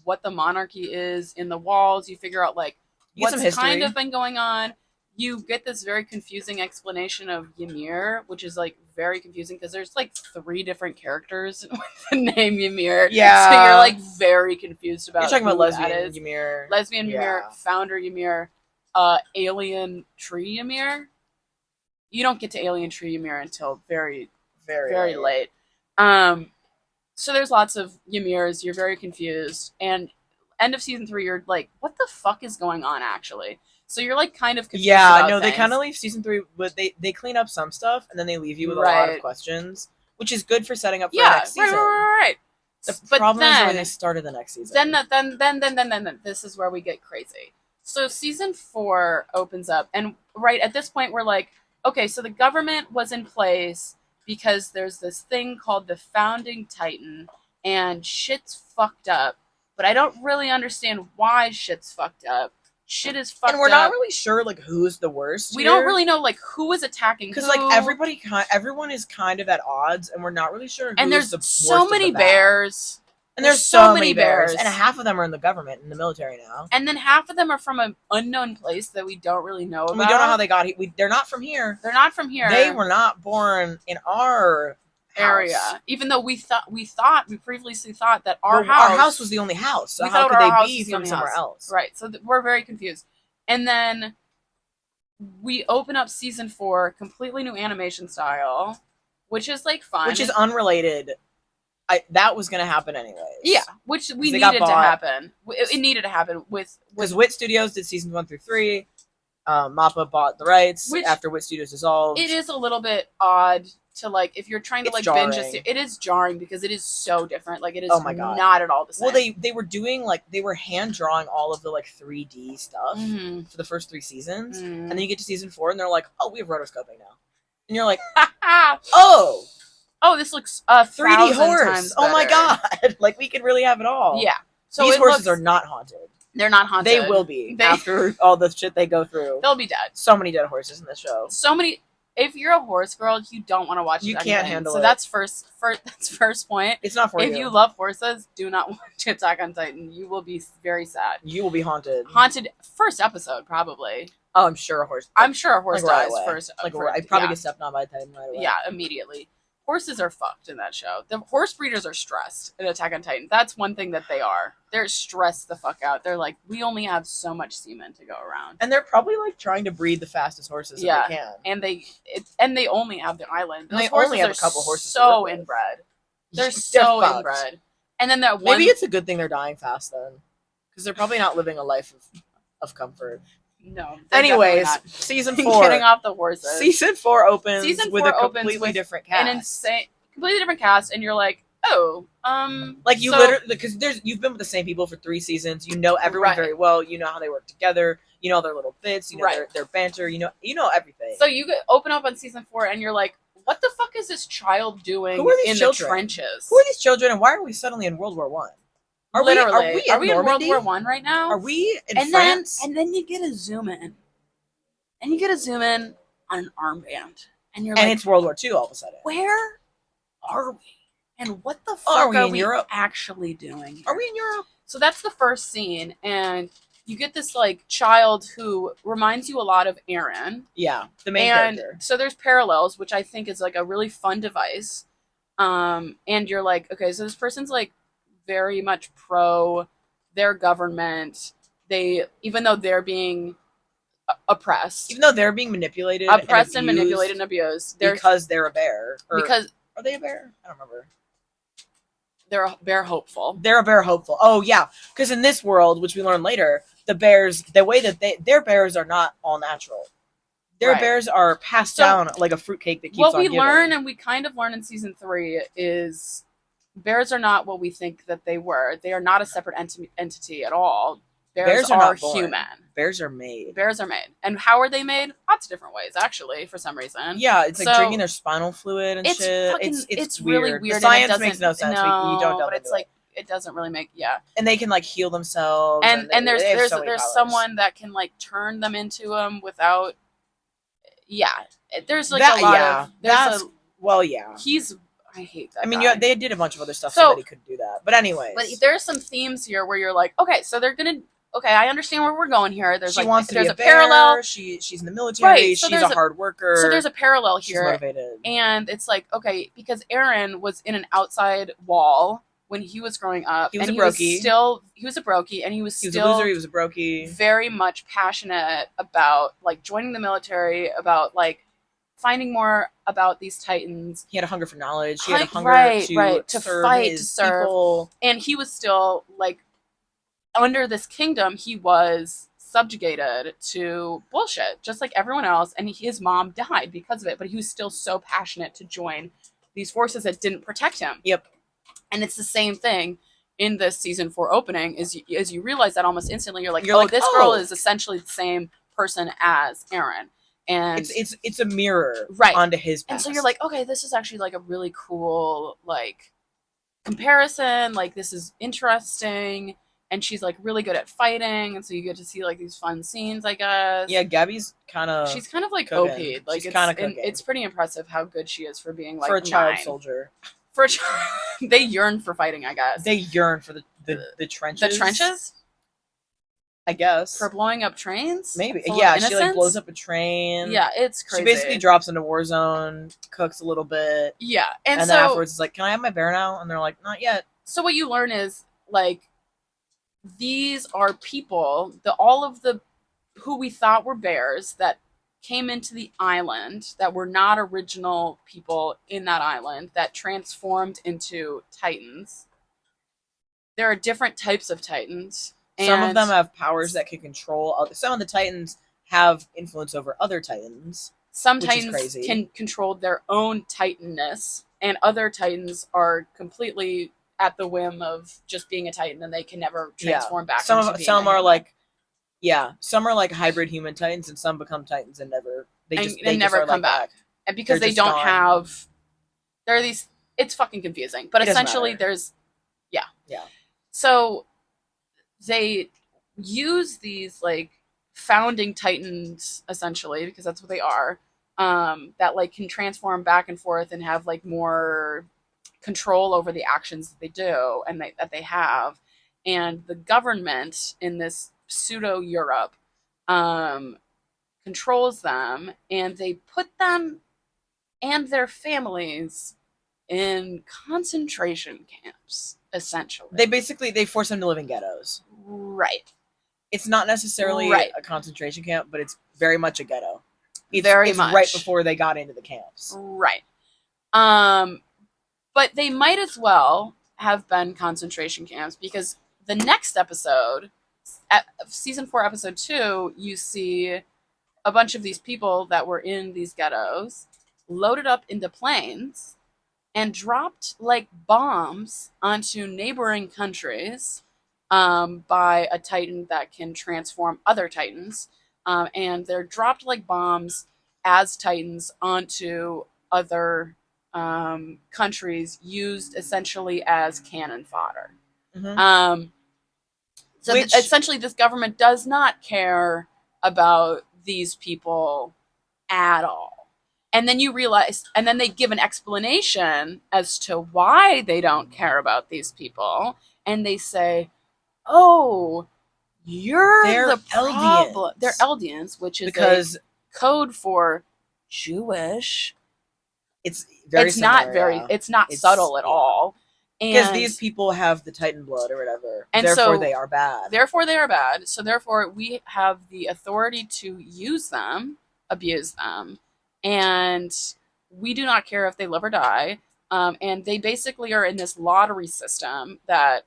what the monarchy is in the walls. You figure out like what's kind of been going on. You get this very confusing explanation of Ymir, which is like very confusing because there's like 3 different characters with the name Ymir. Yeah. So you're like very confused about. You're talking about lesbian Ymir. Lesbian Ymir, founder Ymir, alien tree Ymir. You don't get to alien tree Ymir until very, very late. So there's lots of Ymirs. You're very confused, and end of season 3, you're like, what the fuck is going on actually? So you're like kind of confused. Yeah, about no, things. they kind of leave season 3, but they clean up some stuff, and then they leave you with a lot of questions, which is good for setting up for the next season. Right. The problem is where they started the next season. Then this is where we get crazy. So season 4 opens up, and right at this point, we're like, okay, so the government was in place because there's this thing called the Founding Titan, and shit's fucked up. But I don't really understand why shit's fucked up. Shit is fucked up. And we're not really sure, like, who's the worst We don't really know, like, who is attacking who. Because, like, everyone is kind of at odds, and we're not really sure who's and there's the worst so many bears. And there's so many bears. And half of them are in the government, in the military now. And then half of them are from an unknown place that we don't really know about. And we don't know how they got here. They're not from here. They're not from here. They were not born in our area. House. Even though we previously thought that our house was the only house. So how could they be from somewhere else? Right. So we're very confused. And then we open up season 4, completely new animation style, which is like fun. Which is unrelated. That was going to happen anyways. Yeah, which we needed to happen. It needed to happen because Wit Studios did seasons 1 through 3. Mappa bought the rights after Wit Studios dissolved. It is a little bit odd to like if you're trying to like jarring. binge it is jarring because it is so different. Like it is not at all the same. Well, they were doing they were hand drawing all of the like 3D stuff for the first 3 seasons, and then you get to season 4 and they're like, oh, we have rotoscoping now, and you're like, oh, this looks 3D horse. Oh my god, like we could really have it all. Yeah. So these horses are not haunted. They're not haunted. They will be after all the shit they go through. They'll be dead. So many dead horses in this show. So many. If you're a horse girl, you don't want to watch. You can't handle it. So that's first point. It's not for you. If you love horses, do not watch Attack on Titan. You will be very sad. You will be haunted. Haunted first episode probably. Oh, I'm sure a horse. I'm sure a horse dies first. I probably get stepped on by a Titan right away. Yeah, immediately. Horses are fucked in that show. The horse breeders are stressed in Attack on Titan. That's one thing that they are. They're stressed the fuck out. They're like, we only have so much semen to go around. And they're probably like trying to breed the fastest horses that they can. And they only have the island. Those horses only have a couple horses. So inbred. They're so inbred. And then that one. Maybe it's a good thing they're dying fast then, because they're probably not living a life of comfort. No. Anyways, season 4. Getting off the horses. Season 4 opens with a completely different cast. An insane, completely different cast, and you're like, oh, like you literally, because you've been with the same people for 3 seasons. You know everyone very well. You know how they work together. You know their little bits. You know their banter. You know everything. So you open up on season 4, and you're like, what the fuck is this child doing in the trenches? Who are these children, and why are we suddenly in World War One? Are we in World War One right now? Are we in France? And then you get a zoom in. And you get a zoom in on an armband. And you're and it's World War II all of a sudden. Where are we? And what the fuck are we actually doing here? Are we in Europe? So that's the first scene, and you get this like child who reminds you a lot of Aaron. Yeah, the main character. So there's parallels, which I think is like a really fun device. And you're like, okay, so this person's like very much pro their government. Even though they're being oppressed, even though they're being manipulated, manipulated and abused, because they're a bear. Because are they a bear? I don't remember. They're hopeful. They're very hopeful. Oh yeah, because in this world, which we learn later, the bears, the way that their bears are not all natural. Their Right. bears are passed So, down like a fruitcake that keeps what on we giving. learn, and we kind of learn in season 3, is bears are not what we think that they were. They are not a separate entity at all. Bears are not born. human. Bears are made. Bears are made. And how are they made? Lots of different ways, actually, for some reason. Yeah, it's like So, drinking their spinal fluid and it's shit. fucking, It's really weird. weird. The science and it makes no sense. No, you don't but it's into like it doesn't really make and they can like heal themselves. And there's they have so many there's powers. someone that can like turn them into them without. Yeah, there's like That- a lot yeah, of. There's that's- a. Well, yeah. I hate that. I mean, guy. they did a bunch of other stuff So so that he couldn't do that. But anyways, But there's some themes here where you're like, okay, so they're gonna. Okay, I understand where we're going here. There's she like wants to there's be a a bear. parallel. She's in the military. Right, so she's a hard worker. So there's a parallel she's here, motivated. and it's like okay, because Aaron was in an outside wall when he was growing up. He was and a brokey. He was a brokey, and he was He was still a loser. He was a brokey. very much passionate about like joining the military, about like finding more about these titans. He had a hunger for knowledge. He had a hunger to serve fight, his to serve. people. And he was still like under this kingdom. He was subjugated to bullshit, just like everyone else. And his mom died because of it, but he was still so passionate to join these forces that didn't protect him. Yep. And it's the same thing in this season 4 opening. As you realize that almost instantly, you're like, this girl is essentially the same person as Aaron. And it's a mirror right onto his past. And so you're like, okay, this is actually like a really cool like comparison. Like this is interesting, and she's like really good at fighting, and so you get to see like these fun scenes, I guess. Yeah, Gabby's kind of. She's kind of like cooking. OP'd. Like she's kind of cooking. It's pretty impressive how good she is for being like for a child 9. soldier. For a child, they yearn for fighting, I guess. They yearn for the trenches. The trenches. I guess. For blowing up trains? Maybe. Full Yeah, of she like innocence? blows up a train. Yeah, it's crazy. She basically drops into war zone, cooks a little bit. Yeah. And then afterwards it's like, can I have my bear now? And they're like, not yet. So what you learn is like these are people, all of the who we thought were bears that came into the island that were not original people in that island that transformed into titans. There are different types of titans. Some of them have powers that can control other. Some of the titans have influence over other titans. Some titans can control their own titanness, and other titans are completely at the whim of just being a titan, and they can never transform back. Some are like hybrid human titans, and some become titans and never never come back. And because they don't have, there are these. It's fucking confusing, but essentially there's, yeah. So they use these like founding titans essentially, because that's what they are, that like can transform back and forth and have like more control over the actions that they do and that they have. And the government in this pseudo Europe controls them, and they put them and their families in concentration camps, essentially. They force them to live in ghettos. Right. It's not necessarily a concentration camp, but it's very much a ghetto. It's much. Right before they got into the camps. Right. But they might as well have been concentration camps, because the next episode, season 4, episode 2, you see a bunch of these people that were in these ghettos loaded up into planes and dropped like bombs onto neighboring countries by a titan that can transform other titans. And they're dropped like bombs as titans onto other countries, used essentially as cannon fodder. Mm-hmm. So essentially this government does not care about these people at all. And then you realize, and then they give an explanation as to why they don't care about these people. And they say, oh, they're the problem. They're Eldians, which is because a code for Jewish. It's similar, it's not subtle at all. Because these people have the Titan blood or whatever. And therefore they are bad. Therefore they are bad. So therefore we have the authority to use them, abuse them, and we do not care if they live or die. And they basically are in this lottery system that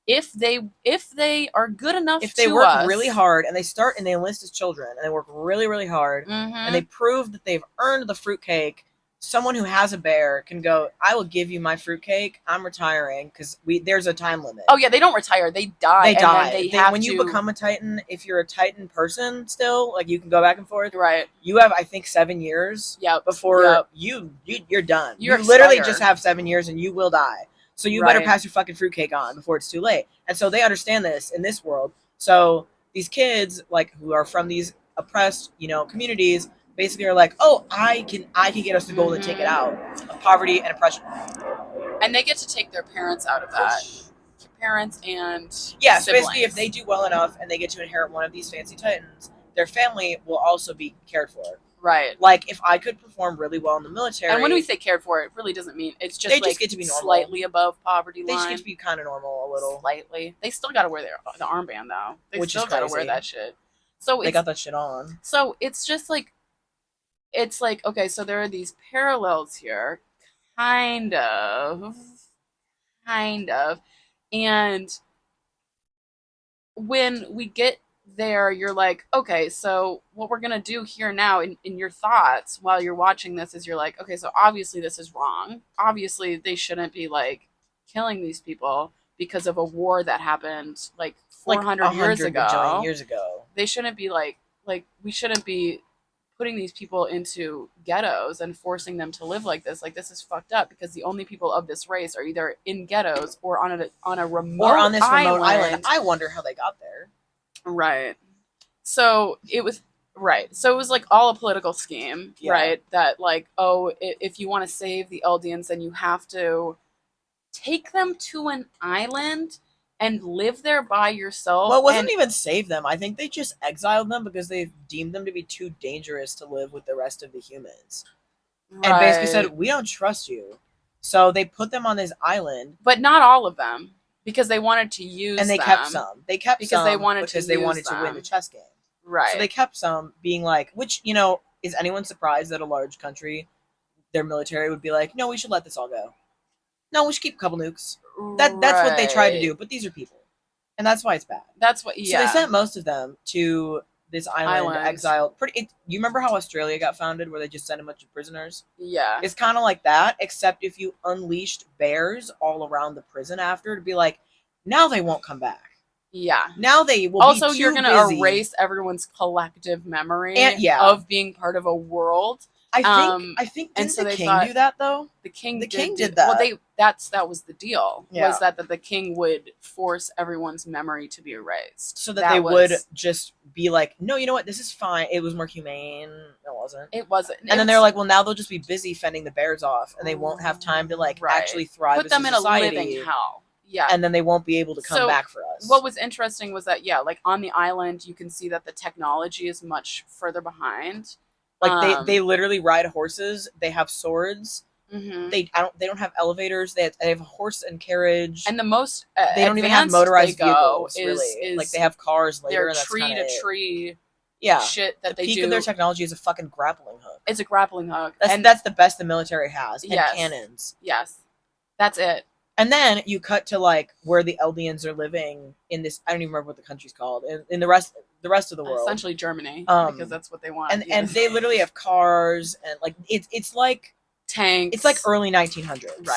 if they are good enough If they to work us, really hard and they enlist as children and they work really, really hard and they prove that they've earned the fruitcake, someone who has a bear can go, I will give you my fruitcake. I'm retiring because there's a time limit. Oh yeah, they don't retire; they die. They die. And then they have when to... you become a Titan, if you're a Titan person still, like you can go back and forth. Right. You have, I think, 7 years. Yep. Before you're done. You literally just have 7 years and you will die. So you better Right. pass your fucking fruitcake on before it's too late. And so they understand this in this world. So these kids, like, who are from these oppressed, communities, basically are like, oh, I can get us the golden ticket out of poverty and oppression. And they get to take their parents out of that. Parents and yeah, siblings. So basically, if they do well enough and they get to inherit one of these fancy Titans, their family will also be cared for. Right. Like, if I could perform really well in the military... And when we say cared for, it really doesn't mean... It's just, they just get to be normal. Slightly above poverty line. They just get to be kind of normal a little. Slightly. They still got to wear the armband, though. They Which still is got to crazy. wear that shit. So they got that shit on. So it's just like... It's like, okay, so there are these parallels here. Kind of. And when we get there, you're like, okay, so what we're gonna do here now in your thoughts while you're watching this is you're like, okay, so obviously this is wrong. Obviously they shouldn't be like killing these people because of a war that happened like 400 years ago. They shouldn't be like we shouldn't be putting these people into ghettos and forcing them to live like this. Like, this is fucked up because the only people of this race are either in ghettos or on a remote or on this island. remote island. I wonder how they got there. Right. So it was like all a political scheme, right? That like, oh, if you want to save the Eldians, then you have to take them to an island and live there by yourself. Well, it wasn't even save them. I think they just exiled them because they deemed them to be too dangerous to live with the rest of the humans. Right. And basically said, we don't trust you. So they put them on this island. But not all of them. Because they wanted to use them. And they kept some. They kept because some they wanted because to they wanted to win the chess game. Right. So they kept some being like, which, is anyone surprised that a large country, their military would be like, no, we should let this all go. No, we should keep a couple nukes. That's what they tried to do, but these are people. And that's why it's bad. That's what, So they sent most of them to this island. Exiled. You remember how Australia got founded, where they just sent a bunch of prisoners? Yeah. It's kind of like that, except if you unleashed bears all around the prison after, to be like, now they won't come back. Yeah. Now they will also, be too you're going to busy. erase everyone's collective memory of being part of a world. I think didn't the king do that though? The king did that. Well, that was the deal. Yeah. Was that the king would force everyone's memory to be erased, so that they would just be like, no, you know what? This is fine. It was more humane. It wasn't. And then they're like, well, now they'll just be busy fending the bears off, and they won't have time to actually thrive. Put them in society. A living hell. Yeah. And then they won't be able to come back for us. What was interesting was that on the island, you can see that the technology is much further behind. Like they literally ride horses. They have swords. Mm-hmm. They don't have elevators. They have a horse and carriage. And the most they don't even have motorized vehicles. Really, like they have cars later. They're tree to tree. Shit that they do. The peak of their technology is a fucking grappling hook. It's a grappling hook. That's the best the military has. And cannons. Yes, that's it. And then you cut to where the Eldians are living in this. I don't even remember what the country's called. In the rest of the world, essentially Germany, because that's what they want. And they literally have cars and it's like tanks. It's like early 1900s.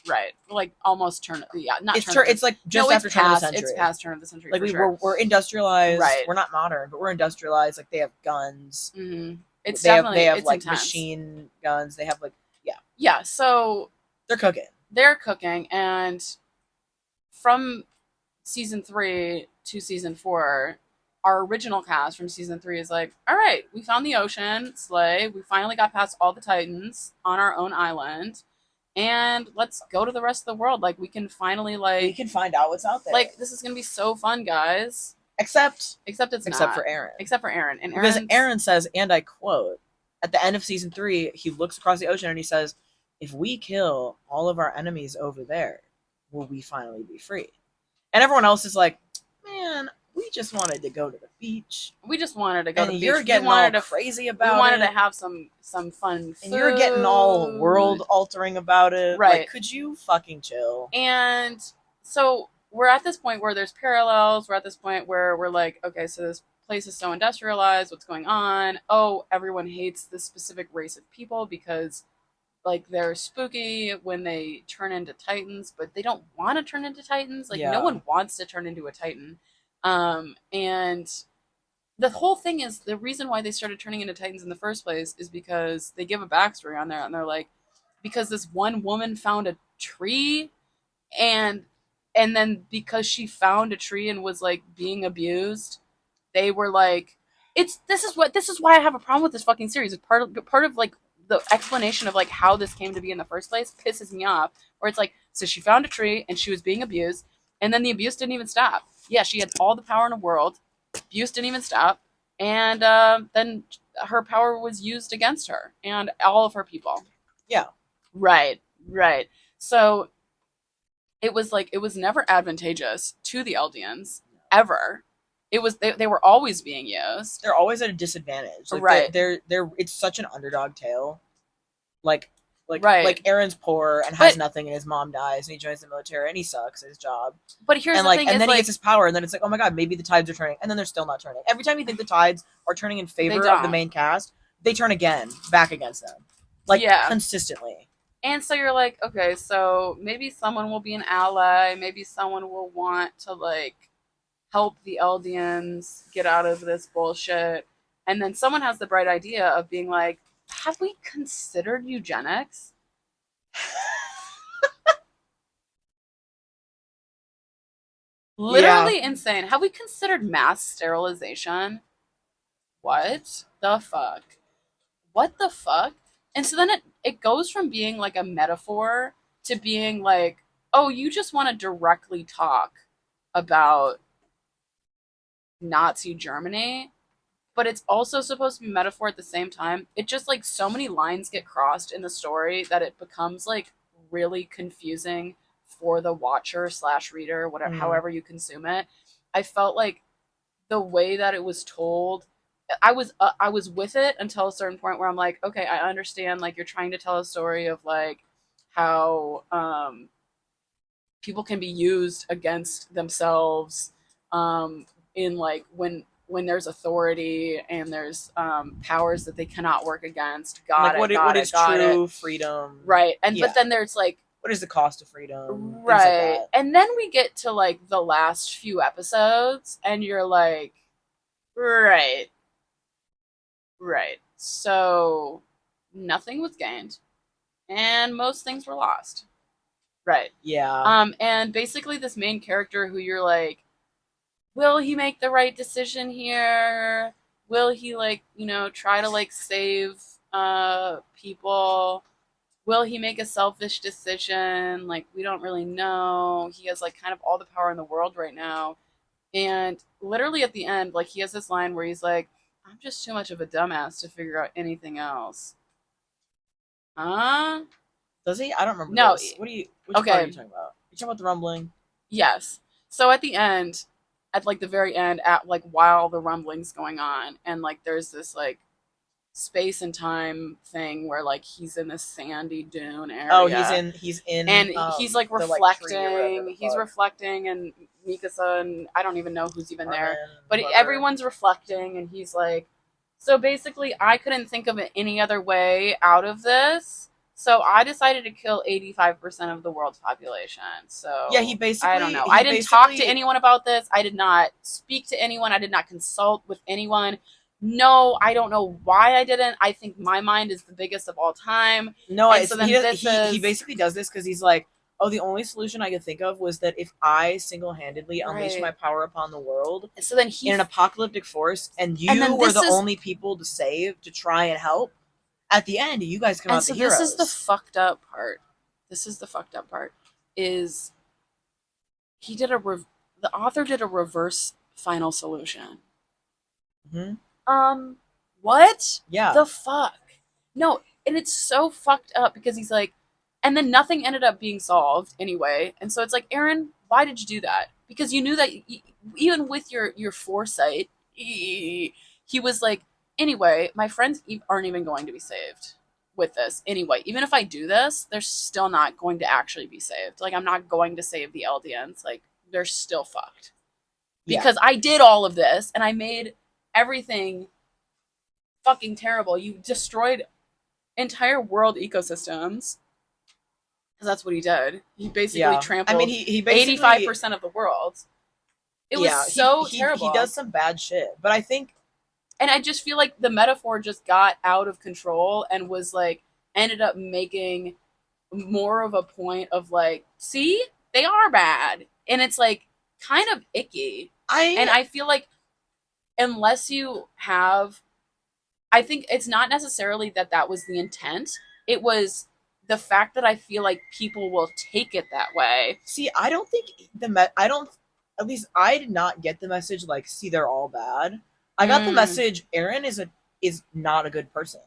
Right. Like almost turn. Yeah, not. It's like just after turn of the century. It's past turn of the century. Like we're industrialized. Right. We're not modern, but we're industrialized. Like they have guns. Mm-hmm. They have intense. Machine guns. They have Yeah. So they're cooking. And from season 3 to season 4, our original cast from season 3 is like, all right, we found the ocean, slay, we finally got past all the Titans on our own island, and let's go to the rest of the world. We can finally we can find out what's out there. This is gonna be so fun, guys. Except for Aaron. And because Aaron says, and I quote, at the end of season 3, he looks across the ocean and he says, if we kill all of our enemies over there, will we finally be free? And everyone else is like, man, we just wanted to go to the beach. We just wanted to go And to the beach. you're getting all crazy about it. We wanted to have some fun food. And you're getting all world altering about it. Right. Like, could you fucking chill? And so we're at this point where there's parallels. We're at this point where we're like, okay, so this place is so industrialized. What's going on? Oh, everyone hates this specific race of people because like they're spooky when they turn into titans, but they don't want to turn into titans. Like no one wants to turn into a titan. And the whole thing is the reason why they started turning into titans in the first place is because they give a backstory on there, and they're like, because this one woman found a tree, and then because she found a tree and was like being abused, they were like, this is why I have a problem with this fucking series. It's part of like the explanation of like how this came to be in the first place pisses me off. Where it's like, so she found a tree and she was being abused, and then the abuse didn't even stop. Yeah, she had all the power in the world. Abuse didn't even stop, and then her power was used against her and all of her people. Yeah. Right. So it was like, it was never advantageous to the Eldians ever. It was they were always being used. They're always at a disadvantage. Like, right. They're it's such an underdog tale. Like right. Like Aaron's poor and has nothing, and his mom dies, and he joins the military, and he sucks at his job. But here's and the thing: and then he gets his power, and then it's like, oh my god, maybe the tides are turning, and then they're still not turning. Every time you think the tides are turning in favor of the main cast, they turn again back against them, like consistently. And so you're like, okay, so maybe someone will be an ally, maybe someone will want to like help the Eldians get out of this bullshit, and then someone has the bright idea of being like, have we considered eugenics? Literally insane. Have we considered mass sterilization? What the fuck? What the fuck? And so then it goes from being like a metaphor to being like, oh, you just want to directly talk about Nazi Germany, but it's also supposed to be metaphor at the same time. It just like so many lines get crossed in the story that it becomes like really confusing for the watcher / reader, whatever, however you consume it. I felt like the way that it was told, I was with it until a certain point where I'm like, okay, I understand. Like you're trying to tell a story of like how people can be used against themselves in like when there's authority and there's powers that they cannot work against. What is true freedom? Right. And but then there's like, what is the cost of freedom? Right. Like and then we get to like the last few episodes and you're like, right. So nothing was gained and most things were lost. Right. Yeah. And basically this main character who you're like, will he make the right decision here? Will he like, try to like save people? Will he make a selfish decision? Like, we don't really know. He has like kind of all the power in the world right now. And literally at the end, like he has this line where he's like, I'm just too much of a dumbass to figure out anything else. Huh? Does he? I don't remember. No. Which part are you talking about? You talking about the rumbling? Yes. So at the end, at like the very end, at like while the rumbling's going on, and like there's this like space and time thing where like he's in this sandy dune area. Oh, he's in and he's like reflecting. He's reflecting, and Mikasa and I don't even know who's even there, but everyone's reflecting, and he's like, so basically, I couldn't think of any other way out of this. So I decided to kill 85% of the world's population. So yeah, he basically, I don't know. I didn't talk to anyone about this. I did not speak to anyone. I did not consult with anyone. No, I don't know why I didn't. I think my mind is the biggest of all time. No, so he basically does this because he's like, oh, the only solution I could think of was that if I single-handedly unleash my power upon the world, so then in an apocalyptic force, and you were the only people to save, to try and help, at the end, you guys come out the heroes. This is the fucked up part. Is he did the author did a reverse final solution. Mm-hmm. What? Yeah. The fuck? No, and it's so fucked up because he's like, and then nothing ended up being solved anyway. And so it's like, Aaron, why did you do that? because you knew that even with your foresight, he was like, anyway, my friends aren't even going to be saved with this anyway. Even if I do this, they're still not going to actually be saved. Like, I'm not going to save the Eldians. Like, they're still fucked because I did all of this and I made everything fucking terrible. You destroyed entire world ecosystems. Because that's what he did. He basically trampled, I mean, he basically 85% of the world. It was so terrible. He does some bad shit. But I think... And I just feel like the metaphor just got out of control and was like, ended up making more of a point of like, see, they are bad. And it's like kind of icky. And I feel like unless you have, I think it's not necessarily that was the intent. It was the fact that I feel like people will take it that way. See, I don't think at least I did not get the message like, see, they're all bad. I got the message Eren is not a good person.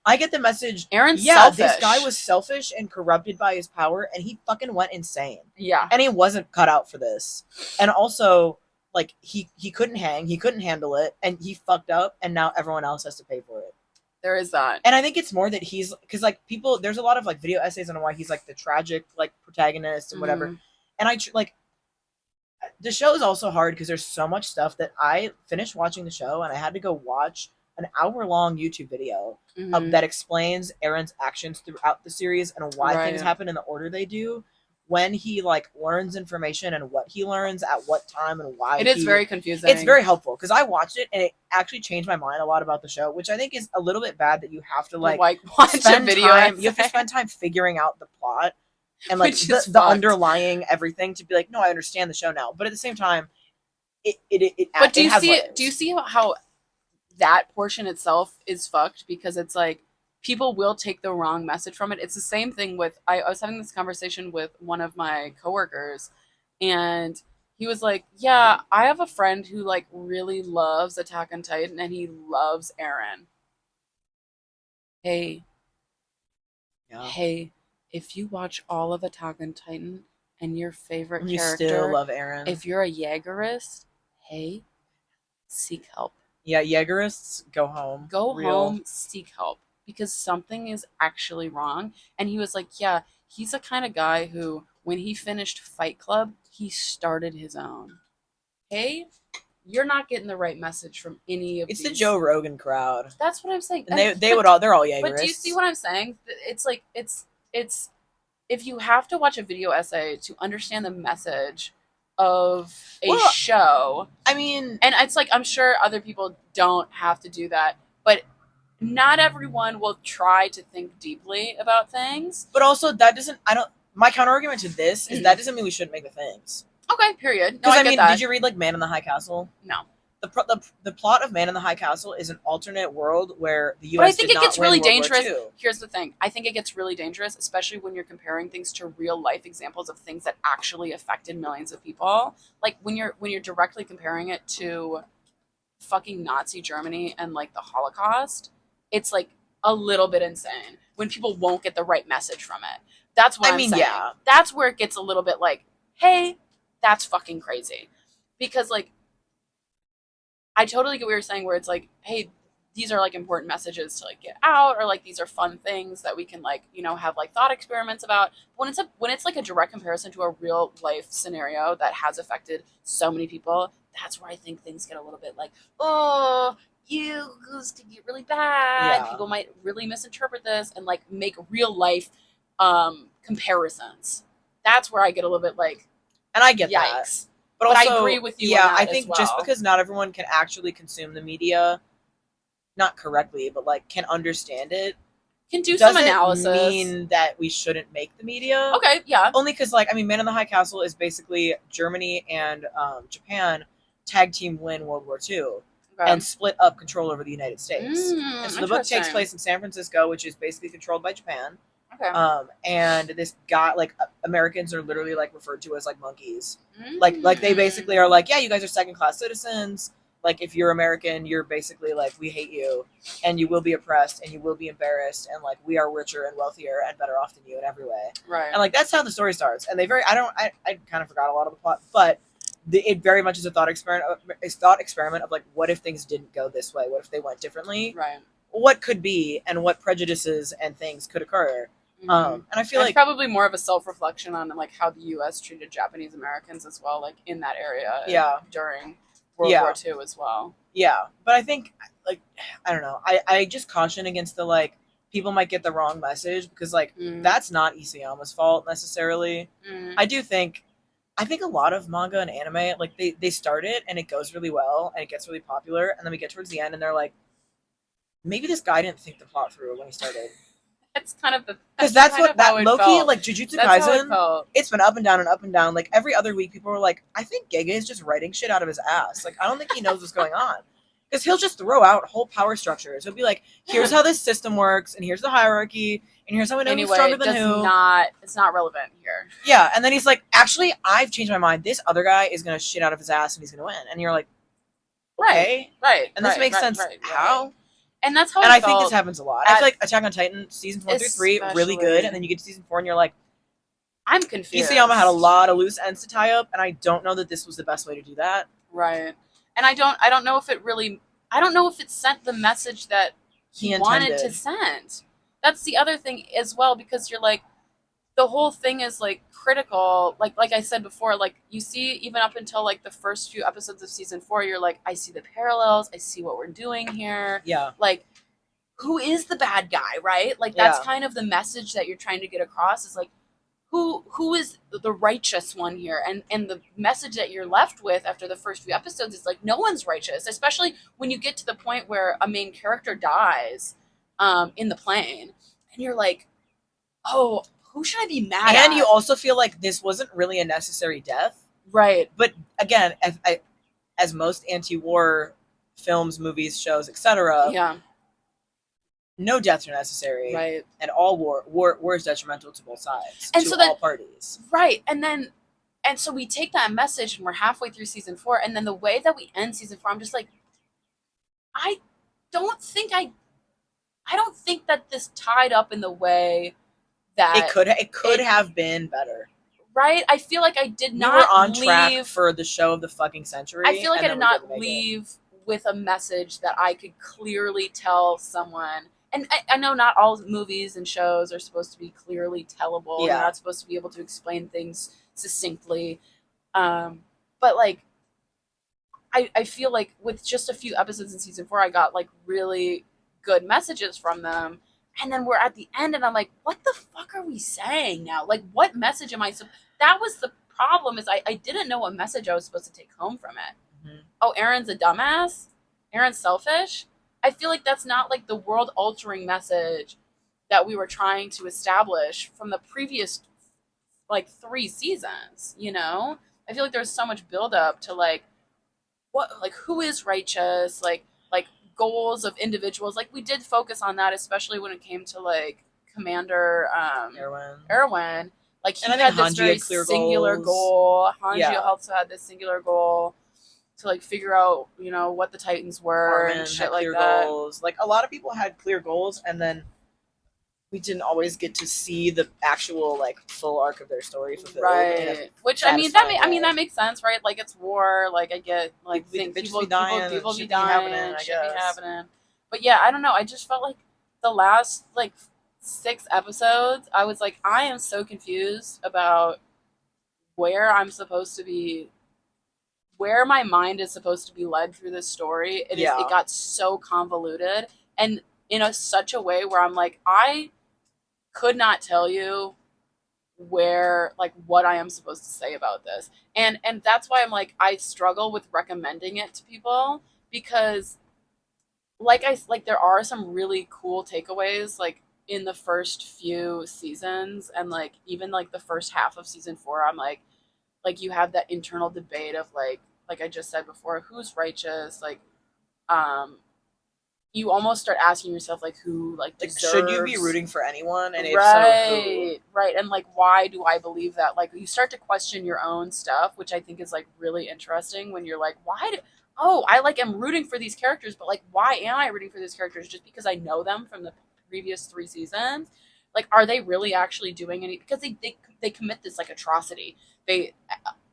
I get the message Eren's selfish. This guy was selfish and corrupted by his power, and he fucking went insane. Yeah. And he wasn't cut out for this. And also, like, he couldn't hang, he couldn't handle it, and he fucked up, and now everyone else has to pay for it. There is that. And I think it's more that he's, because, like, people, there's a lot of, like, video essays on why he's, like, the tragic, like, protagonist and whatever. And the show is also hard because there's so much stuff that I finished watching the show and I had to go watch an hour-long YouTube video that explains Eren's actions throughout the series and why things happen in the order they do, when he like learns information and what he learns at what time and why. It is very confusing. It's very helpful because I watched it and it actually changed my mind a lot about the show, which I think is a little bit bad that you have to like watch a video. You have to spend time figuring out the plot and like the underlying everything to be like, no, I understand the show now. But at the same time, But do you see how that portion itself is fucked? Because it's like people will take the wrong message from it. It's the same thing with I was having this conversation with one of my coworkers, and he was like, "Yeah, I have a friend who like really loves Attack on Titan, and he loves Eren." Hey, if you watch all of Attack on Titan and your favorite character, you still love Eren. If you're a Jaegerist, hey, seek help. Yeah, Jaegerists, go home. Home, seek help. Because something is actually wrong. And he was like, yeah, he's the kind of guy who, when he finished Fight Club, he started his own. Hey, you're not getting the right message from any of these. It's the Joe Rogan crowd. That's what I'm saying. And they're all Jaegerists. But do you see what I'm saying? It's like, it's if you have to watch a video essay to understand the message of a show. I mean... And it's like, I'm sure other people don't have to do that. But not everyone will try to think deeply about things. But also, my counter argument to this is that doesn't mean we shouldn't make the things. Okay, period. No, because I mean, did you read like Man in the High Castle? No. The plot of Man in the High Castle is an alternate world where the U.S. But I think it gets really dangerous. Here's the thing: I think it gets really dangerous, especially when you're comparing things to real life examples of things that actually affected millions of people. Like when you're directly comparing it to fucking Nazi Germany and like the Holocaust, it's like a little bit insane when people won't get the right message from it. That's what I'm saying. Yeah. That's where it gets a little bit like, hey, that's fucking crazy, because like. I totally get what you're saying, where it's like, hey, these are like important messages to like get out, or like these are fun things that we can like, you know, have like thought experiments about. When it's like a direct comparison to a real life scenario that has affected so many people, that's where I think things get a little bit like, oh, this could get really bad. Yeah. People might really misinterpret this and like make real life comparisons. That's where I get a little bit like, and I get yikes. That. But also, I agree with you. Yeah, I think just because not everyone can actually consume the media, not correctly, but like can understand it, can do some analysis. Doesn't mean that we shouldn't make the media. Okay, yeah. Only because, like, I mean, Man in the High Castle is basically Germany and Japan tag team win World War II and split up control over the United States. And so the book takes place in San Francisco, which is basically controlled by Japan. Okay. And this guy, like, Americans are literally like referred to as like monkeys. Like they basically are like, yeah, you guys are second class citizens. Like, if you're American, you're basically like, we hate you, and you will be oppressed, and you will be embarrassed, and like, we are richer and wealthier and better off than you in every way. Right. And like, that's how the story starts. And I kind of forgot a lot of the plot, but it very much is a thought experiment of like, what if things didn't go this way? What if they went differently? Right. What could be, and what prejudices and things could occur. And I feel It's like probably more of a self-reflection on like how the U.S. treated Japanese Americans as well, like in that area. Yeah. During World Yeah. War II as well. Yeah, but I think, like, I don't know. I just caution against the, like, people might get the wrong message because, like, that's not Isayama's fault necessarily. I think a lot of manga and anime, like, they start it and it goes really well and it gets really popular, and then we get towards the end and they're like, maybe this guy didn't think the plot through when he started. It's kind of the because that's what that Loki, like Jujutsu Kaisen, it's been up and down and up and down. Like every other week, people were like, "I think Gege is just writing shit out of his ass. Like I don't think he knows what's going on." Because he'll just throw out whole power structures. He'll be like, "Here's how this system works, and here's the hierarchy, and here's how we know who's stronger than who." It's not relevant here. Yeah, and then he's like, "Actually, I've changed my mind. This other guy is gonna shit out of his ass, and he's gonna win." And you're like, "Okay, right." And this makes sense. How? And that's how. And I think this happens a lot. I feel like Attack on Titan seasons 1 through 3 really good, and then you get to season 4 and you're like, I'm confused. Isayama had a lot of loose ends to tie up, and I don't know that this was the best way to do that. Right. And I don't know if it really. I don't know if it sent the message that he wanted to send. That's the other thing as well, because you're like, the whole thing is like critical. Like I said before, like you see even up until like the first few episodes of season 4, you're like, I see the parallels. I see what we're doing here. Yeah. Like, who is the bad guy, right? Like that's kind of the message that you're trying to get across is like, who is the righteous one here? And the message that you're left with after the first few episodes is like, no one's righteous, especially when you get to the point where a main character dies in the plane, and you're like, oh, who should I be mad at? And you also feel like this wasn't really a necessary death. Right. But again, as most anti-war films, movies, shows, etc., no deaths are necessary. Right. And all war is detrimental to both sides. And to so all parties. Right. And so we take that message and we're halfway through season 4, and then the way that we end season 4, I'm just like, I don't think that this tied up in the way that it could have been better. Right? I feel like I did not we were on track for the show of the fucking century. I feel like I did not leave with a message that I could clearly tell someone. And I know not all movies and shows are supposed to be clearly tellable. You're not supposed to be able to explain things succinctly. But like, I feel like with just a few episodes in season 4, I got like really good messages from them. And then we're at the end and I'm like, what the fuck are we saying now? Like, what message am I? That was the problem, is I didn't know what message I was supposed to take home from it. Mm-hmm. Oh, Aaron's a dumbass? Aaron's selfish? I feel like that's not like the world altering message that we were trying to establish from the previous like 3 seasons, you know? I feel like there's so much build up to like, what, like who is righteous? Like goals of individuals. Like we did focus on that, especially when it came to like Commander Erwin. Like he had this very singular goal. Hanji also had this singular goal to like figure out, you know, what the Titans were and shit like that. Goals. Like a lot of people had clear goals, and then we didn't always get to see the actual like full arc of their story fulfilled. Right. Which that makes sense, right? Like it's war. Like I get like people be dying, shit be happening. But yeah, I don't know. I just felt like the last like 6 episodes, I was like, I am so confused about where I'm supposed to be, where my mind is supposed to be led through this story. It got so convoluted, and in such a way where I'm like, I could not tell you where, like, what I am supposed to say about this. And that's why I'm like, I struggle with recommending it to people, because like there are some really cool takeaways like in the first few seasons, and like even like the first half of season 4, I'm like you have that internal debate of like I just said before, who's righteous, like you almost start asking yourself like who like deserves... should you be rooting for anyone, and if so, who? Right, and like why do I believe that? Like you start to question your own stuff, which I think is like really interesting when you're like, I like am rooting for these characters, but like why am I rooting for these characters? Just because I know them from the previous 3 seasons? Like, are they really actually doing any? Because they commit this like atrocity.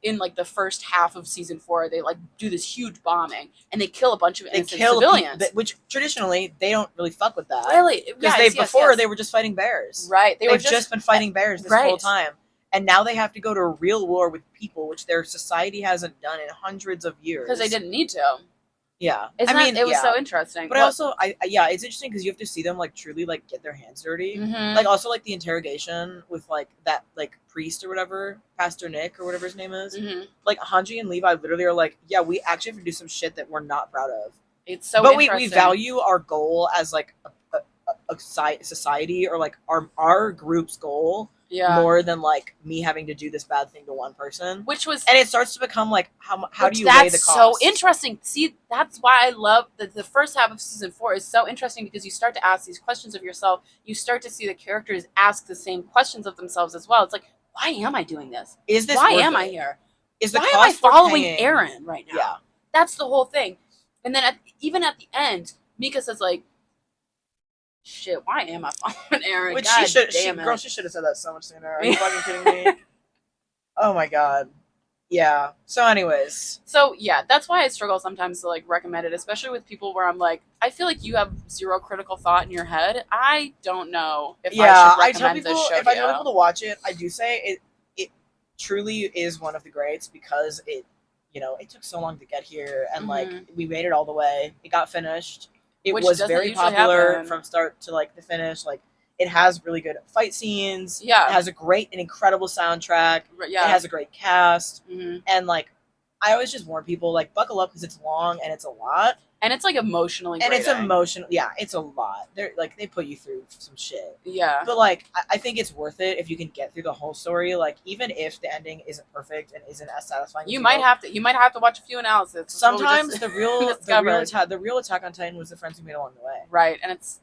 in like the first half of season 4, they like do this huge bombing and they kill a bunch of They innocent kill civilians. which traditionally they don't really fuck with that. Really? Because they were just fighting bears. Right. They've just been fighting bears this right. whole time. And now they have to go to a real war with people, which their society hasn't done in hundreds of years. Because they didn't need to. Yeah. It was so interesting. But it's interesting because you have to see them like truly like get their hands dirty. Mm-hmm. Like also like the interrogation with like that like priest or whatever, Pastor Nick or whatever his name is. Mm-hmm. Like Hanji and Levi literally are like, yeah, we actually have to do some shit that we're not proud of. It's so but interesting. we value our goal as like a society or like our group's goal more than like me having to do this bad thing to one person. And it starts to become like how do you weigh the cost? So interesting. See, that's why I love the first half of season 4 is so interesting because you start to ask these questions of yourself. You start to see the characters ask the same questions of themselves as well. It's like, why am I doing this? Why am I here? Why am I following Eren right now? Yeah. That's the whole thing. And then even at the end, Mika says like, shit, why am I following Eren? Which God she should have said that so much sooner. Are you fucking kidding me? Oh my god. Yeah. So anyways. So yeah, that's why I struggle sometimes to like recommend it, especially with people where I'm like, I feel like you have zero critical thought in your head. I don't know if I should recommend this show. If I tell people to watch it, I do say it truly is one of the greats because it took so long to get here and like we made it all the way. It got finished. It was very popular from start to like the finish. Like it has really good fight scenes. Yeah. It has an incredible soundtrack. Yeah. It has a great cast. Mm-hmm. And like I always just warn people like buckle up because it's long and it's a lot. And it's like emotionally and grating. It's emotional. Yeah, it's a lot. They're like they put you through some shit. Yeah. But like I think it's worth it if you can get through the whole story. Like even if the ending isn't perfect and isn't as satisfying, you might have to watch a few analyses. Sometimes the real Attack on Titan was the friends we made along the way. Right, and it's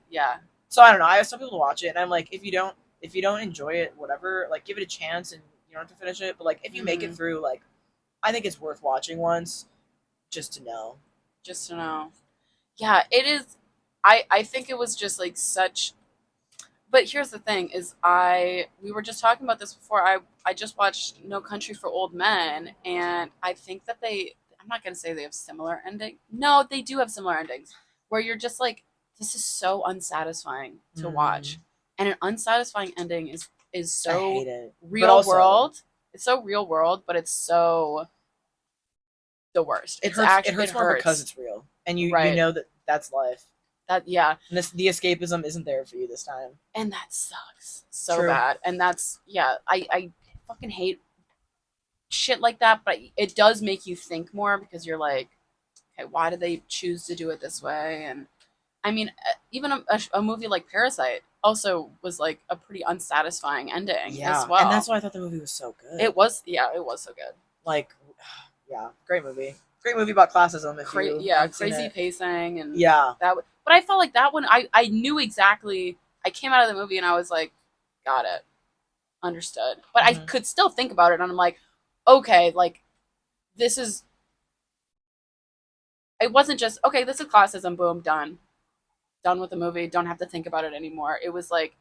So I don't know. I ask some people to watch it, and I'm like, if you don't enjoy it, whatever, like give it a chance, and you don't have to finish it. But like if you make it through, like I think it's worth watching once, just to know. Yeah, it is. I think it was just like such. But here's the thing: is we were just talking about this before. I just watched No Country for Old Men, and I think that I'm not gonna say they have similar ending. No, they do have similar endings where you're just like, this is so unsatisfying to watch, and an unsatisfying ending is so I hate it. real world. It's so real world, but it's so the worst. It hurts more because it's real, and you know that's life. And the escapism isn't there for you this time, and that sucks so bad. And that's I fucking hate shit like that, but it does make you think more because you're like, okay, why did they choose to do it this way? And I mean, even a movie like Parasite also was like a pretty unsatisfying ending as well. And that's why I thought the movie was so good. It was so good. Like, great movie. Great movie about classism. Crazy pacing and that. But I felt like that one. I knew exactly. I came out of the movie and I was like, got it, understood. But I could still think about it, and I'm like, okay, like this is. It wasn't just okay. This is classism. Boom, done with the movie. Don't have to think about it anymore. It was like,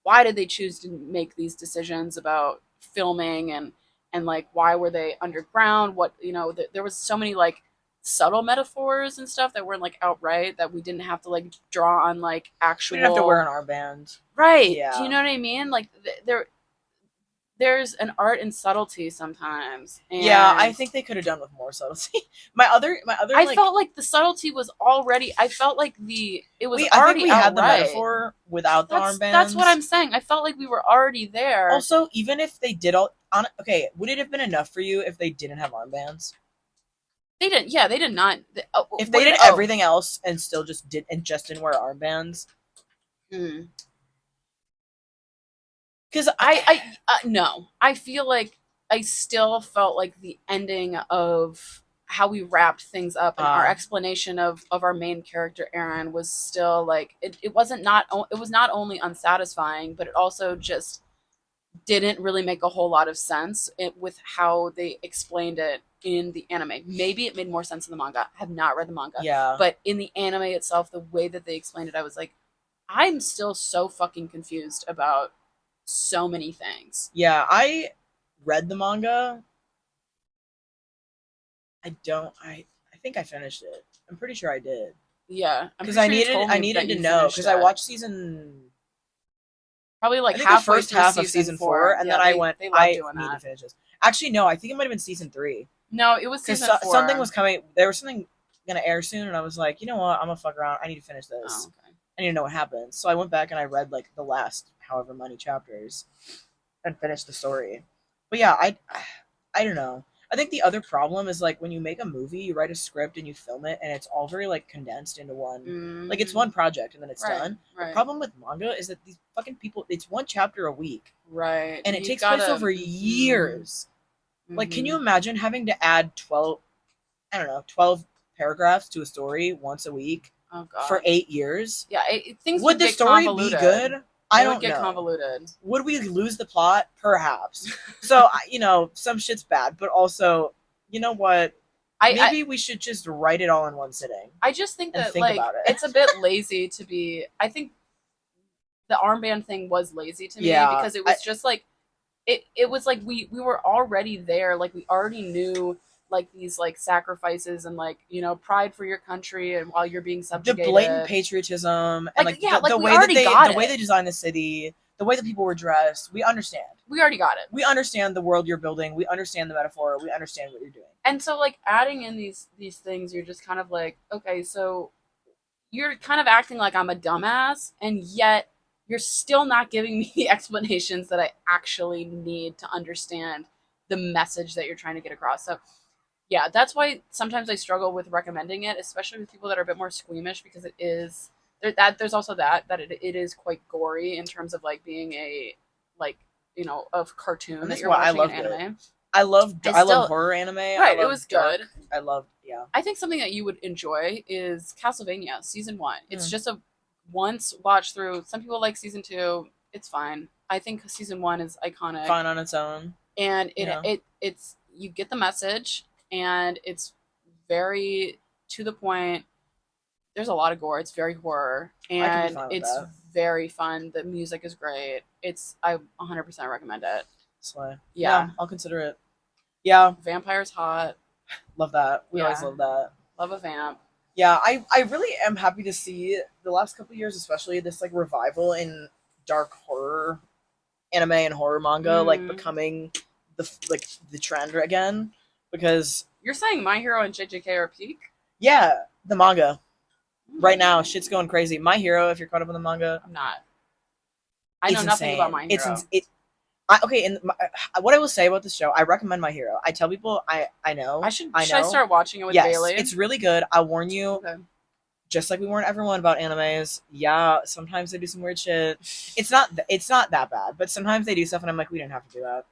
why did they choose to make these decisions about filming and like why were they underground? What there was so many like subtle metaphors and stuff that weren't like outright that we didn't have to like draw on like actual. We didn't have to wear an armband, right? Yeah. Do you know what I mean? Like there's an art in subtlety sometimes. And I think they could have done with more subtlety. my other. I felt like the subtlety was already. I felt like it was already. I think we outright. had the metaphor without the armbands. That's what I'm saying. I felt like we were already there. Also, even if they did would it have been enough for you if they didn't have armbands? They didn't. Yeah, they did not. If they did everything else and still just didn't wear armbands. Because no, I feel like I still felt like the ending of how we wrapped things up and our explanation of our main character Eren was still like it was not only unsatisfying, but it also just didn't really make a whole lot of sense with how they explained it in the anime. Maybe it made more sense in the manga. I have not read the manga. Yeah. But in the anime itself, the way that they explained it, I was like, I'm still so fucking confused about so many things. Yeah, I read the manga I don't. I think I finished it. I'm pretty sure I did Yeah, I'm because pretty sure you told I me that needed to you know finished because I it. watched season. Probably like I think the halfway first through half of season season 4, and Yeah, then I went. they love I doing need to that. finish this. Actually, no. I think it might have been season 3 No, it was because season 4. something was coming. There was something gonna air soon, and I was like, you know what? I'm gonna fuck around. I need to finish Oh, this. okay. I need to know what happens. So I went back and I read like the last however many chapters and finished the story. But yeah, I don't know. I think the other problem is like when you make a movie, you write a script and you film it, and it's all very like condensed into one. Like it's one project and then it's Right, done. The right, problem with manga is that these fucking people, it's one chapter a week, right. and it You takes gotta. place over years. Like, can you imagine having to add 12? I don't know, 12 paragraphs to a story once a week Oh god. for 8 years? Yeah, things Would the get story convoluted. be good? I They don't would get know. convoluted. Would we lose the plot? Perhaps. So, some shit's bad, but also, you know what? Maybe we should just write it all in one sitting. I just think and that think like about it. it's a bit lazy to be. I think the armband thing was lazy to me Yeah, because it was just like it was like we were already there. Like we already knew like these like sacrifices and like pride for your country and while you're being the subjugated. blatant patriotism and Like, yeah, the we way already that got the way it. they designed the city, the way that people were dressed. We understand. We already got it. We understand the world you're building. We understand the metaphor. We understand what you're doing. And so like adding in these things, you're just kind of like, okay, so you're kind of acting like I'm a dumbass, and yet you're still not giving me the explanations that I actually need to understand the message that you're trying to get across. So yeah, that's why sometimes I struggle with recommending it, especially with people that are a bit more squeamish, because it is there's also that it is quite gory in terms of like being a like a cartoon And that that's you're why I watching loved an anime. it. I love horror anime. Right, it was dark. good. I love yeah. I think something that you would enjoy is Castlevania season 1. It's just a once watch through. Some people like season 2. It's fine. I think season 1 is iconic, fine on its own, and it's you get the message, and it's very to the point. There's a lot of gore. It's very horror, and it's very fun. The music is great. I 100% recommend it. So, yeah, I'll consider it. Yeah, vampire's hot. Love that. We always love that. Love a vamp. Yeah, I really am happy to see the last couple of years, especially this like revival in dark horror anime and horror manga like becoming the trend again, because you're saying My Hero and JJK are peak? Yeah, the manga. Right now, shit's going crazy. My Hero, if you're caught up in the manga, I'm not. I know nothing about My Hero. Okay, and what I will say about this show, I recommend My Hero. I tell people I know. Should I start watching it with Bailey? Yes, it's really good. I warn you. Okay. Just like we warn everyone about animes, yeah, sometimes they do some weird shit. It's not that bad, but sometimes they do stuff, and I'm like, we didn't have to do that.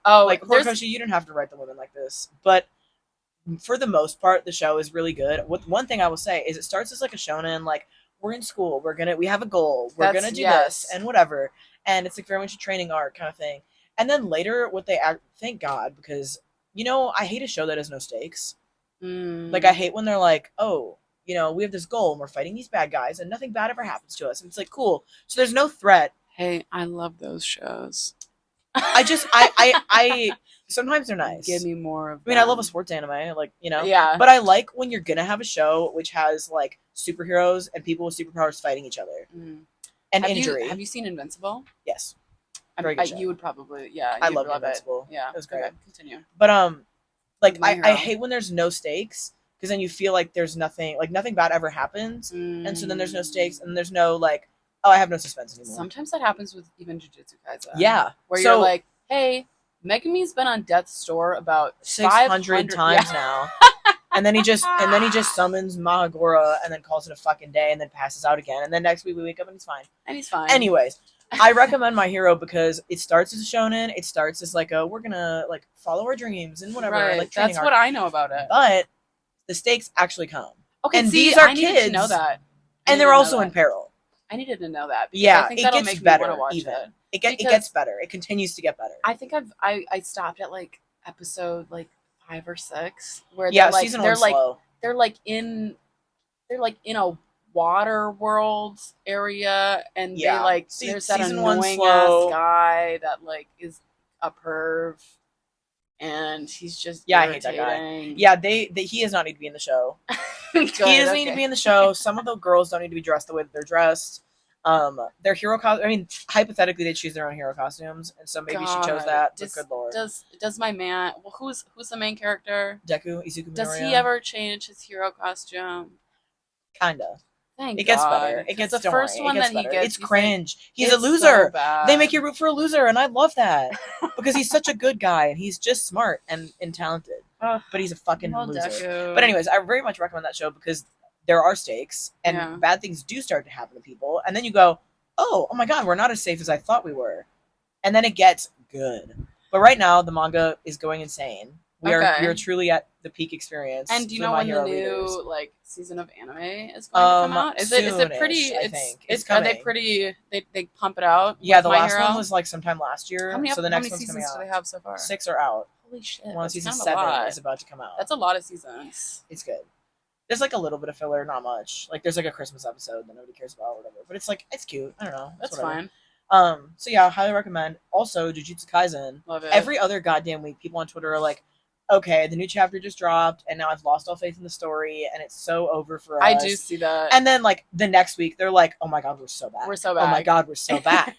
Like Horikoshi, you didn't have to write the women like this. But for the most part, the show is really good. One thing I will say is it starts as like a shonen, like we're in school, we have a goal, we're gonna do this and whatever, and it's like very much a training arc kind of thing. And then later, thank God, because I hate a show that has no stakes. Like I hate when they're like, oh, we have this goal and we're fighting these bad guys and nothing bad ever happens to us. And it's like, cool. So there's no threat. Hey, I love those shows. I sometimes they're nice. Give me more of I love a sports anime, like, Yeah. But I like when you're gonna have a show which has like superheroes and people with superpowers fighting each other. And injury. Have you seen Invincible? Yes. Very good show. You would probably, yeah. I love Invincible. Yeah. It was great. Okay, continue. But like I hate when there's no stakes, because then you feel like there's nothing bad ever happens, and so then there's no stakes and there's no like, oh, I have no suspense anymore. Sometimes that happens with even Jujutsu Kaisen. Yeah, where you're like, hey, Megumi's been on death's door about 600 times now, and then he just summons Mahagora and then calls it a fucking day and then passes out again, and then next week we wake up and he's fine. Anyways, I recommend My Hero because it starts as a shonen. It starts as like we're gonna like follow our dreams and whatever. Right. Like that's what I know about it. But the stakes actually come. Okay, and see, these are I needed kids, to know that. And they're also in peril. I needed to know that. Yeah, I think that'll make better. Me want to watch even. It gets better. It continues to get better. I think I stopped at like episode like 5 or 6 where season 1's slow. They're like in a water world area, and they like there's that annoying ass guy that like is a perv. and he's just Yeah, I hate that guy. irritating. Yeah, he does not need to be in the show. Good, He doesn't need to be in the show. Some of the girls don't need to be dressed the way that they're dressed. Their hero costume. I mean, hypothetically, they choose their own hero costumes, and so maybe she chose that. But good lord, does my man? Well, who's the main character? Deku Izuku Midoriya. Does he ever change his hero costume? Kinda. Thank It gets God. better. It gets the first one that he better. gets. It's cringe. He's a it's loser. So bad. They make you root for a loser, and I love that because he's such a good guy and he's just smart and talented. But he's a fucking loser. Deku. But anyways, I very much recommend that show because there are stakes and Yeah. bad things do start to happen to people, and then you go, oh my god, we're not as safe as I thought we were, and then it gets good. But right now, the manga is going insane. We are truly at the peak experience. And do you know My when the Hero new readers. Season of anime is going to come out? Is it pretty? I think it's are they coming. pretty? They pump it out. Yeah, with the My last Hero? one was like sometime last year. So the next one's coming seasons out. do they have so far? 6 are out. Holy shit! One That's season kind of 7 a lot. is about to come out. That's a lot of seasons. It's good. There's like a little bit of filler, not much. Like there's like a Christmas episode that nobody cares about or whatever. But it's like it's cute. I don't know. That's whatever. fine. So yeah, highly recommend. Also, Jujutsu Kaisen. Love it. Every other goddamn week, people on Twitter are like, okay, the new chapter just dropped, and now I've lost all faith in the story, and it's so over for us. I do see that. And then, like, the next week, they're like, oh my god, we're so bad. We're so bad. Oh my god, we're so bad.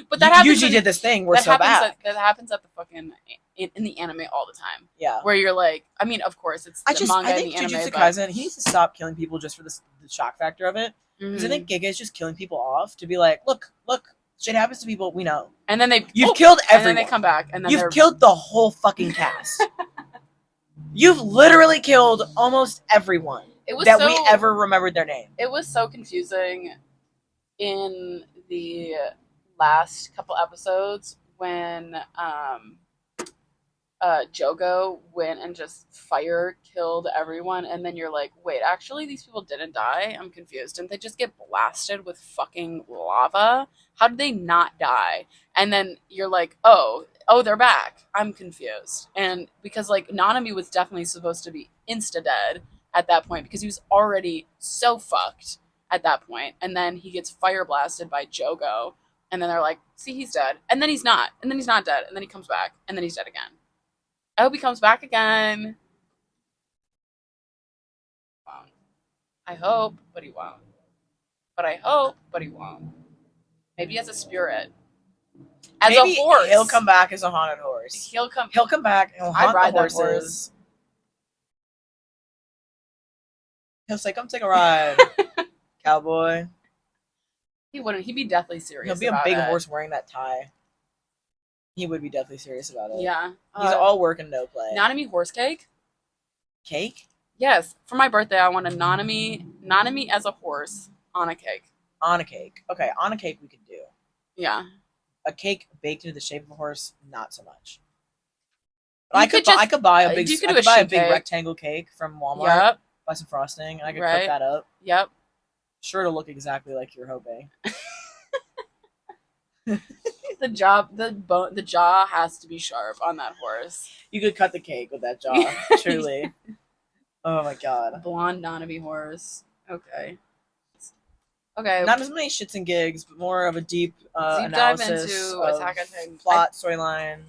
But that happens. Yuji did this thing, we're so bad. That happens at the fucking in the anime all the time. Yeah. Where you're like, I mean, of course, it's the manga I think and the anime. Jujutsu Kaisen, he needs to stop killing people just for the shock factor of it. Because Mhm. I think Giga is just killing people off to be like, look, shit happens to people, we know. And then You've killed everyone. And then they come back, and then You've killed the whole fucking cast. You've literally killed almost everyone we ever remembered their name. It was so confusing in the last couple episodes when Jogo went and just killed everyone, and then you're like, wait, actually these people didn't die? I'm confused. Didn't they just get blasted with fucking lava? How did they not die? And then you're like, oh, they're back. I'm confused. And because like Nanami was definitely supposed to be insta-dead at that point because he was already so fucked at that point. And then he gets fire blasted by Jogo. And then they're like, see, he's dead. And then he's not. And then he's not dead. And then he comes back. And then he's dead again. I hope he comes back again. I hope, but he won't. But I hope, but he won't. Maybe as a spirit. As a horse. He'll come back as a haunted horse. He'll come back and he'll haunt the horses. Horse. He'll say, come take a ride, cowboy. He wouldn't. He'd be deathly serious. He'll be a big horse wearing that tie. He would be deathly serious about it. Yeah. He's all work and no play. Nanami horse cake? Cake? Yes. For my birthday, I want a Nanami as a horse on a cake. On a cake. Okay, on a cake we could do. Yeah. A cake baked into the shape of a horse, not so much. But I could buy a big rectangle cake from Walmart. Yep. Buy some frosting, and I could cook that up. Yep. Sure to look exactly like you're hoping. The jaw has to be sharp on that horse. You could cut the cake with that jaw. Truly. Oh my god. Blonde Nanami horse. Okay. Okay. Not as many shits and gigs, but more of a deep analysis dive into of Attack on Titan. Plot, storyline.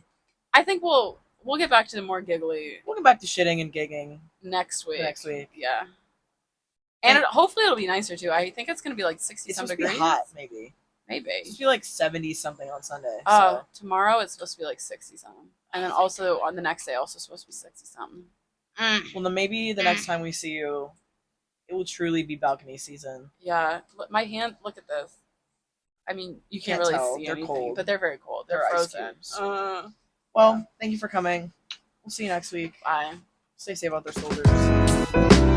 I think we'll get back to the more giggly. We'll get back to shitting and gigging next week. Yeah. And hopefully it'll be nicer too. I think it's gonna be like 60-some degrees. Be hot, maybe. Maybe. It's supposed to be like 70 something on Sunday. Tomorrow it's supposed to be like 60 something, and then also on the next day also supposed to be 60 something. Well, then maybe the next time we see you, it will truly be balcony season. Yeah, my hand. Look at this. I mean, you can't really see anything, cold. but they're very cold. They're frozen. Well, thank you for coming. We'll see you next week. Bye. Stay safe out there, soldiers.